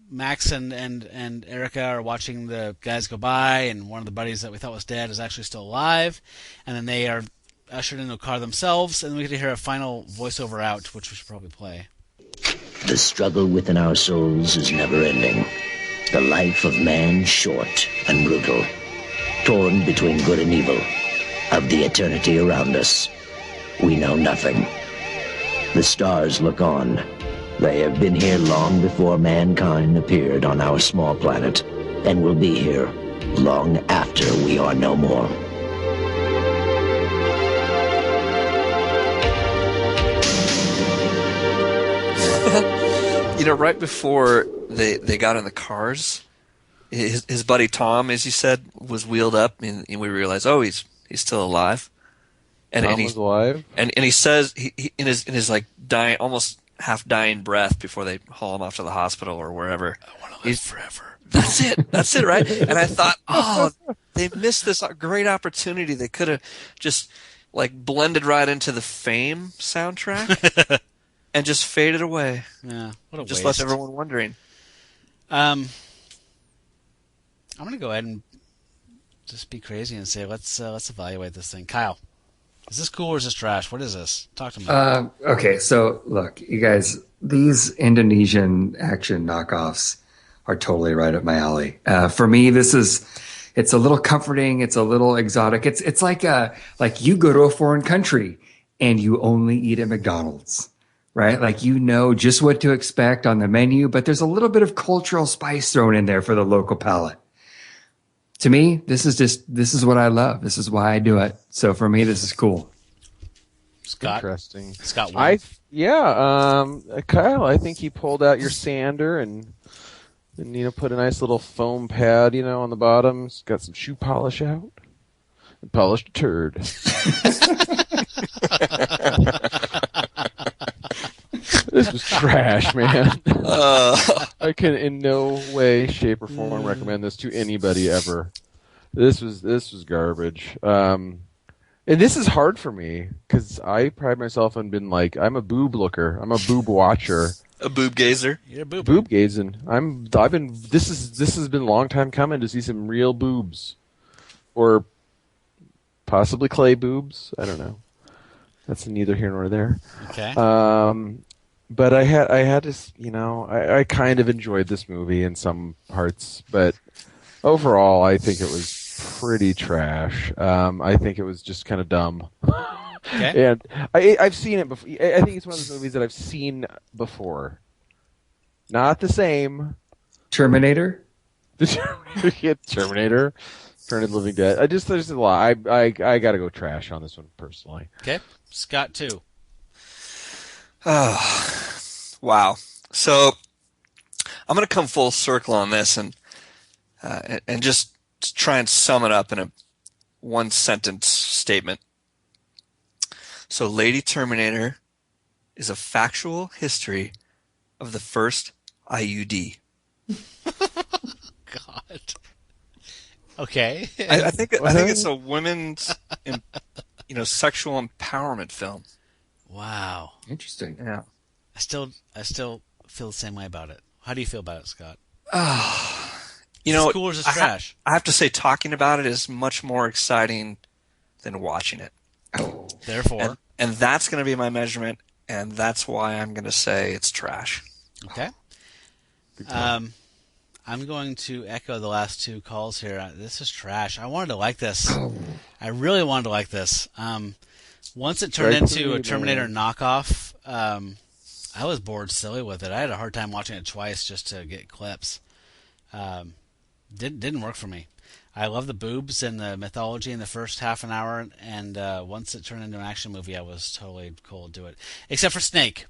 Max and Erica are watching the guys go by, and one of the buddies that we thought was dead is actually still alive, and then they are ushered into a car themselves, and we get to hear a final voiceover out, which we should probably play. The struggle within our souls is never ending. The life of man short and brutal, torn between good and evil. Of the eternity around us, we know nothing. The stars look on. They have been here long before mankind appeared on our small planet, and will be here long after we are no more. Right before they got in the cars, his buddy Tom, as you said, was wheeled up, and we realized, oh, he's still alive. And Tom was alive. And he says he in his like dying, almost half dying breath before they haul him off to the hospital or wherever. I want to live forever. That's it, right? And I thought, oh, they missed this great opportunity. They could have just like blended right into the Fame soundtrack and just faded away. Yeah, what a just waste. left everyone wondering. I'm gonna go ahead and just be crazy and say let's evaluate this thing. Kyle. Is this cool or is this trash? What is this? Talk to me. Okay, so look, you guys, these Indonesian action knockoffs are totally right up my alley. For me, it's a little comforting. It's a little exotic. It's like you go to a foreign country and you only eat at McDonald's, right? Like you know just what to expect on the menu, but there's a little bit of cultural spice thrown in there for the local palate. To me, this is what I love. This is why I do it. So for me, this is cool. Scott? Interesting. Scott, Kyle, I think you pulled out your sander and put a nice little foam pad, on the bottom. It's got some shoe polish out. And polished a turd. This was trash, man. I can in no way, shape, or form recommend this to anybody ever. This was garbage. And this is hard for me because I pride myself on being like I'm a boob looker. I'm a boob watcher. A boob gazer. You're a boob. Boob gazing. This has been a long time coming to see some real boobs, or possibly clay boobs. I don't know. That's neither here nor there. Okay. But I had this, I kind of enjoyed this movie in some parts, but overall I think it was pretty trash. I think it was just kind of dumb. Okay. And I've seen it before. I think it's one of those movies that I've seen before. Not the same. Terminator? Terminator. Turn of the Living Dead. There's a lot. I got to go trash on this one personally. Okay. Scott, too. Wow. So I'm going to come full circle on this and just try and sum it up in a one-sentence statement. So Lady Terminator is a factual history of the first IUD. God. Okay. I think it's a women's sexual empowerment film. Wow. Interesting. Yeah. I still feel the same way about it. How do you feel about it, Scott? Is this cool or is this trash? I have to say, talking about it is much more exciting than watching it. Oh. Therefore. And that's going to be my measurement, and that's why I'm going to say it's trash. Okay. I'm going to echo the last two calls here. This is trash. I wanted to like this. I really wanted to like this. Once it turned into a Terminator knockoff, I was bored silly with it. I had a hard time watching it twice just to get clips. Didn't work for me. I love the boobs and the mythology in the first half an hour, and once it turned into an action movie, I was totally cool to do it. Except for Snake.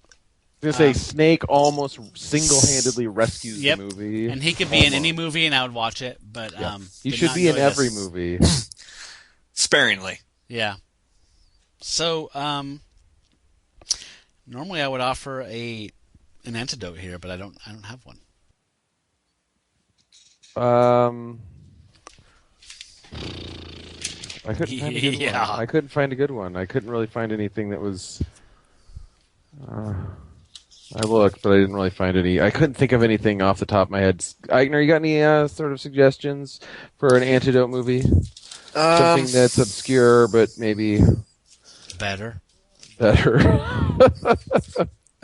I was going to say, Snake almost single-handedly rescues the movie. And he could be in any movie, and I would watch it. But he should be in every movie. Sparingly. Yeah. So, normally I would offer an antidote here, but I don't have one. I couldn't find a good one. I couldn't find a good one. I couldn't really find anything that was. I looked, but I didn't really find any. I couldn't think of anything off the top of my head. Eigner, you got any sort of suggestions for an antidote movie? Something that's obscure, but maybe better. I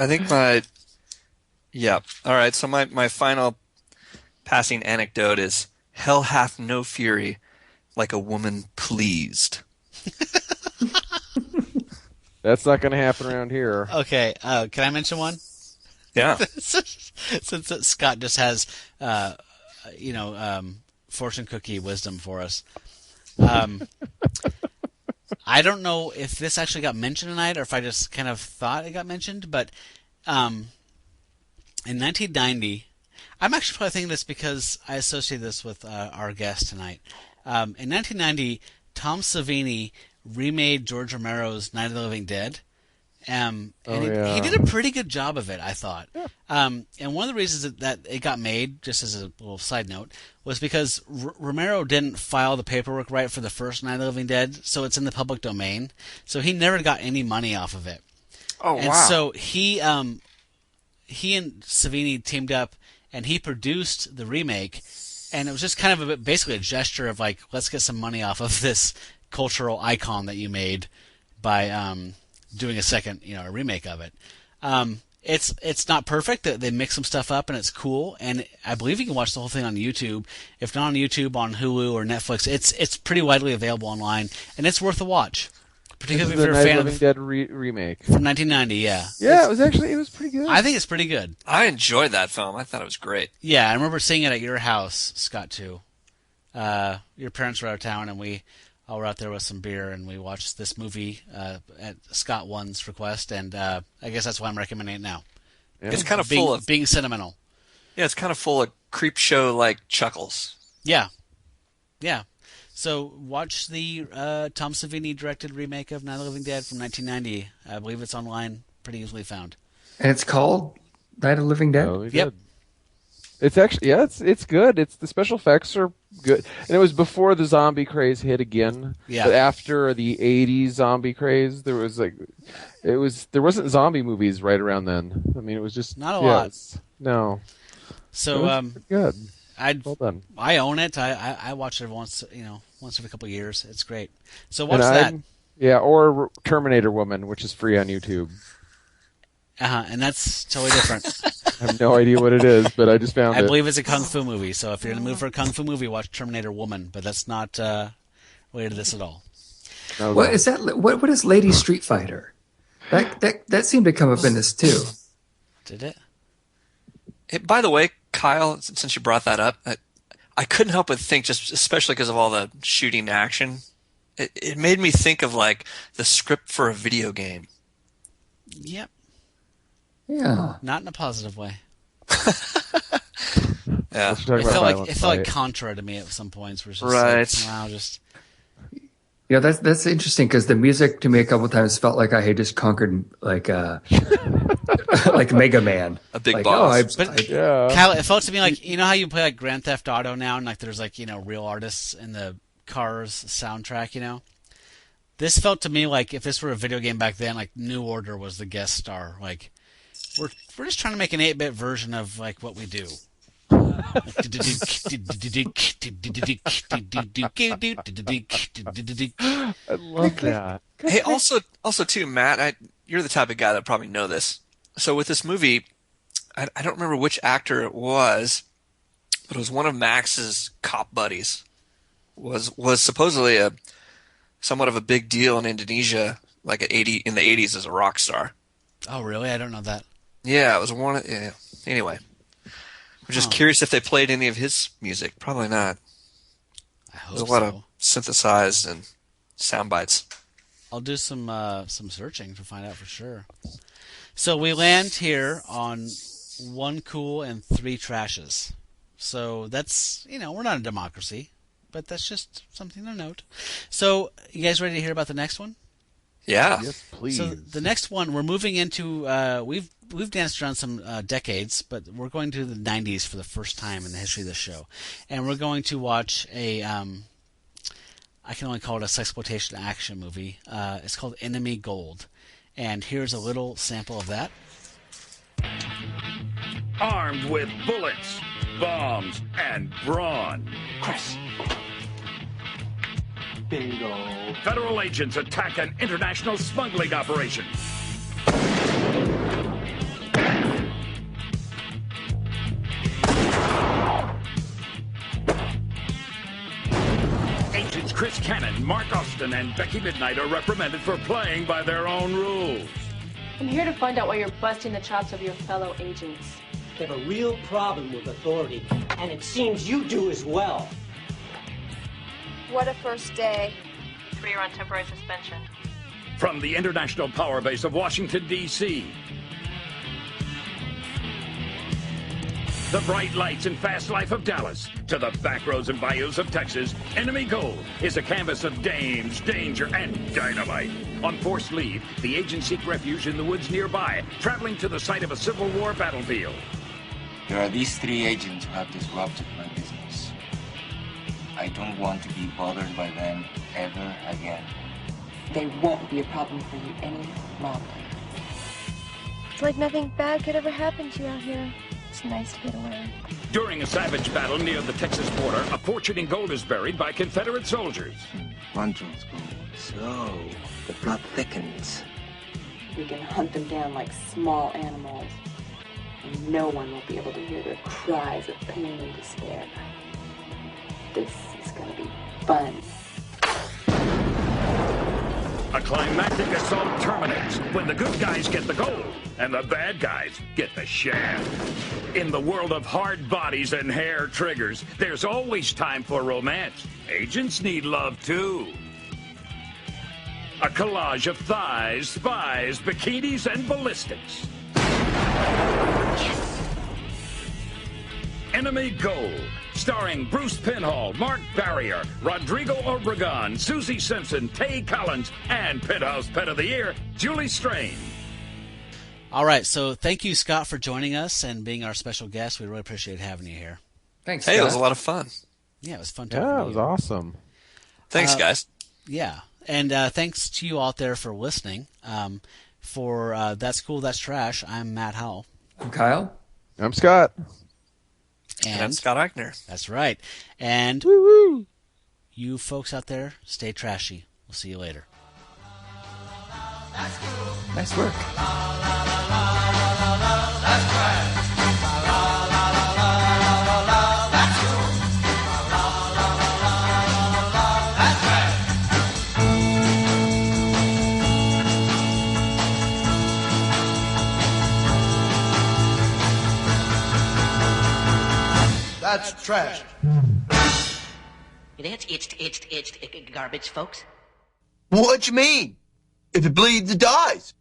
think yeah. All right. So my final passing anecdote is: hell hath no fury like a woman pleased. That's not going to happen around here. Okay. Can I mention one? Yeah. Since Scott just has, fortune cookie wisdom for us. I don't know if this actually got mentioned tonight or if I just kind of thought it got mentioned, but in 1990, I'm actually probably thinking this because I associate this with our guest tonight. In 1990, Tom Savini remade George Romero's Night of the Living Dead. He did a pretty good job of it, I thought. Yeah. And one of the reasons that it got made, just as a little side note, was because Romero didn't file the paperwork right for the first Night of the Living Dead, so it's in the public domain. So he never got any money off of it. Oh, wow. And so he and Savini teamed up, and he produced the remake, and it was just kind of basically a gesture of like, let's get some money off of this cultural icon that you made. by doing a second, a remake of it. It's not perfect. They mix some stuff up, and it's cool. And I believe you can watch the whole thing on YouTube. If not on YouTube, on Hulu or Netflix, it's pretty widely available online, and it's worth a watch. Particularly if you're a fan of the Living Dead remake from 1990. Yeah, it was pretty good. I think it's pretty good. I enjoyed that film. I thought it was great. Yeah, I remember seeing it at your house, Scott, too. Your parents were out of town, and we all were out there with some beer, and we watched this movie at Scott One's request, and I guess that's why I'm recommending it now. Yeah. It's kind of full of being sentimental. Yeah, it's kind of full of creep show like chuckles. Yeah. So watch the Tom Savini directed remake of Night of the Living Dead from 1990. I believe it's online, pretty easily found. And it's called Night of the Living Dead? Oh, yep. It's actually, it's good. The special effects are good. And it was before the zombie craze hit again. Yeah. But after the 80s zombie craze, there wasn't zombie movies right around then. I mean, it was just not a lot. No. So good. Well done. I own it. I watch it once every couple of years. It's great. So watch that. Or Terminator Woman, which is free on YouTube. And that's totally different. I have no idea what it is, but I just found it. I believe it's a kung fu movie. So if you're in the mood for a kung fu movie, watch Terminator Woman. But that's not related to this at all. What is that? What is Lady Street Fighter? That seemed to come up in this too. Did it? By the way, Kyle, since you brought that up, I couldn't help but think, just especially because of all the shooting action, it made me think of like the script for a video game. Yeah. Not in a positive way. Yeah. It felt like Contra to me at some points. Where it's just right. Like, wow, just. That's interesting because the music to me a couple of times felt like I had just conquered like like Mega Man, a big like, boss. Kyle, it felt to me like how you play like Grand Theft Auto now, and like there's like real artists in the Cars soundtrack. This felt to me like if this were a video game back then, like New Order was the guest star. Like we're just trying to make an 8-bit version of like what we do. I love that. Hey, also too, Matt, you're the type of guy that probably know this. So with this movie, I don't remember which actor it was, but it was one of Max's cop buddies. Was supposedly somewhat of a big deal in Indonesia, like in the 80s as a rock star. Oh, really? I don't know that. Yeah, it was one. Yeah. Anyway. I'm just curious if they played any of his music. Probably not. I hope There's a lot of synthesized and sound bites. I'll do some searching to find out for sure. So we land here on 1 cool and 3 trashes. So that's, we're not a democracy, but that's just something to note. So you guys ready to hear about the next one? Yeah. Yes, please. So the next one, we're moving into, we've danced around some decades, but we're going to the 90s for the first time in the history of the show. And we're going to watch I can only call it a sexploitation action movie. It's called Enemy Gold. And here's a little sample of that. Armed with bullets, bombs, and brawn. Chris. Bingo. Federal agents attack an international smuggling operation. Agents Chris Cannon, Mark Austin, and Becky Midnight are reprimanded for playing by their own rules. I'm here to find out why you're busting the chops of your fellow agents. They have a real problem with authority, and it seems you do as well. What a first day. 3-year on temporary suspension. From the International Power Base of Washington, D.C. The bright lights and fast life of Dallas to the back roads and bayous of Texas, Enemy Gold is a canvas of dames, danger, and dynamite. On forced leave, the agents seek refuge in the woods nearby, traveling to the site of a Civil War battlefield. There are these 3 agents who have disrupted my business. I don't want to be bothered by them ever again. They won't be a problem for you any longer. It's like nothing bad could ever happen to you out here. It's nice to get away. During a savage battle near the Texas border, a fortune in gold is buried by Confederate soldiers. One drone's gold. So, the plot thickens. We can hunt them down like small animals, and no one will be able to hear their cries of pain and despair. This is gonna be fun. A climactic assault terminates when the good guys get the gold and the bad guys get the shaft. In the world of hard bodies and hair triggers, there's always time for romance. Agents need love too. A collage of thighs, spies, bikinis, and ballistics. Yes. Enemy Gold, starring Bruce Penhall, Mark Barrier, Rodrigo Obregon, Susie Simpson, Tay Collins, and Penthouse Pet of the Year, Julie Strain. All right, so thank you, Scott, for joining us and being our special guest. We really appreciate having you here. Thanks, Hey, Scott. it was a lot of fun. Yeah, it was fun talking Yeah, to it was you. awesome. Thanks, guys. Yeah, and thanks to you out there for listening. For That's Cool, That's Trash, I'm Matt Howell. I'm Kyle. I'm Scott. And I'm Scott Eichner. That's right. And you folks out there, stay trashy. We'll see you later. Nice work. That's trash. It's garbage, folks. What you mean? If it bleeds, it dies.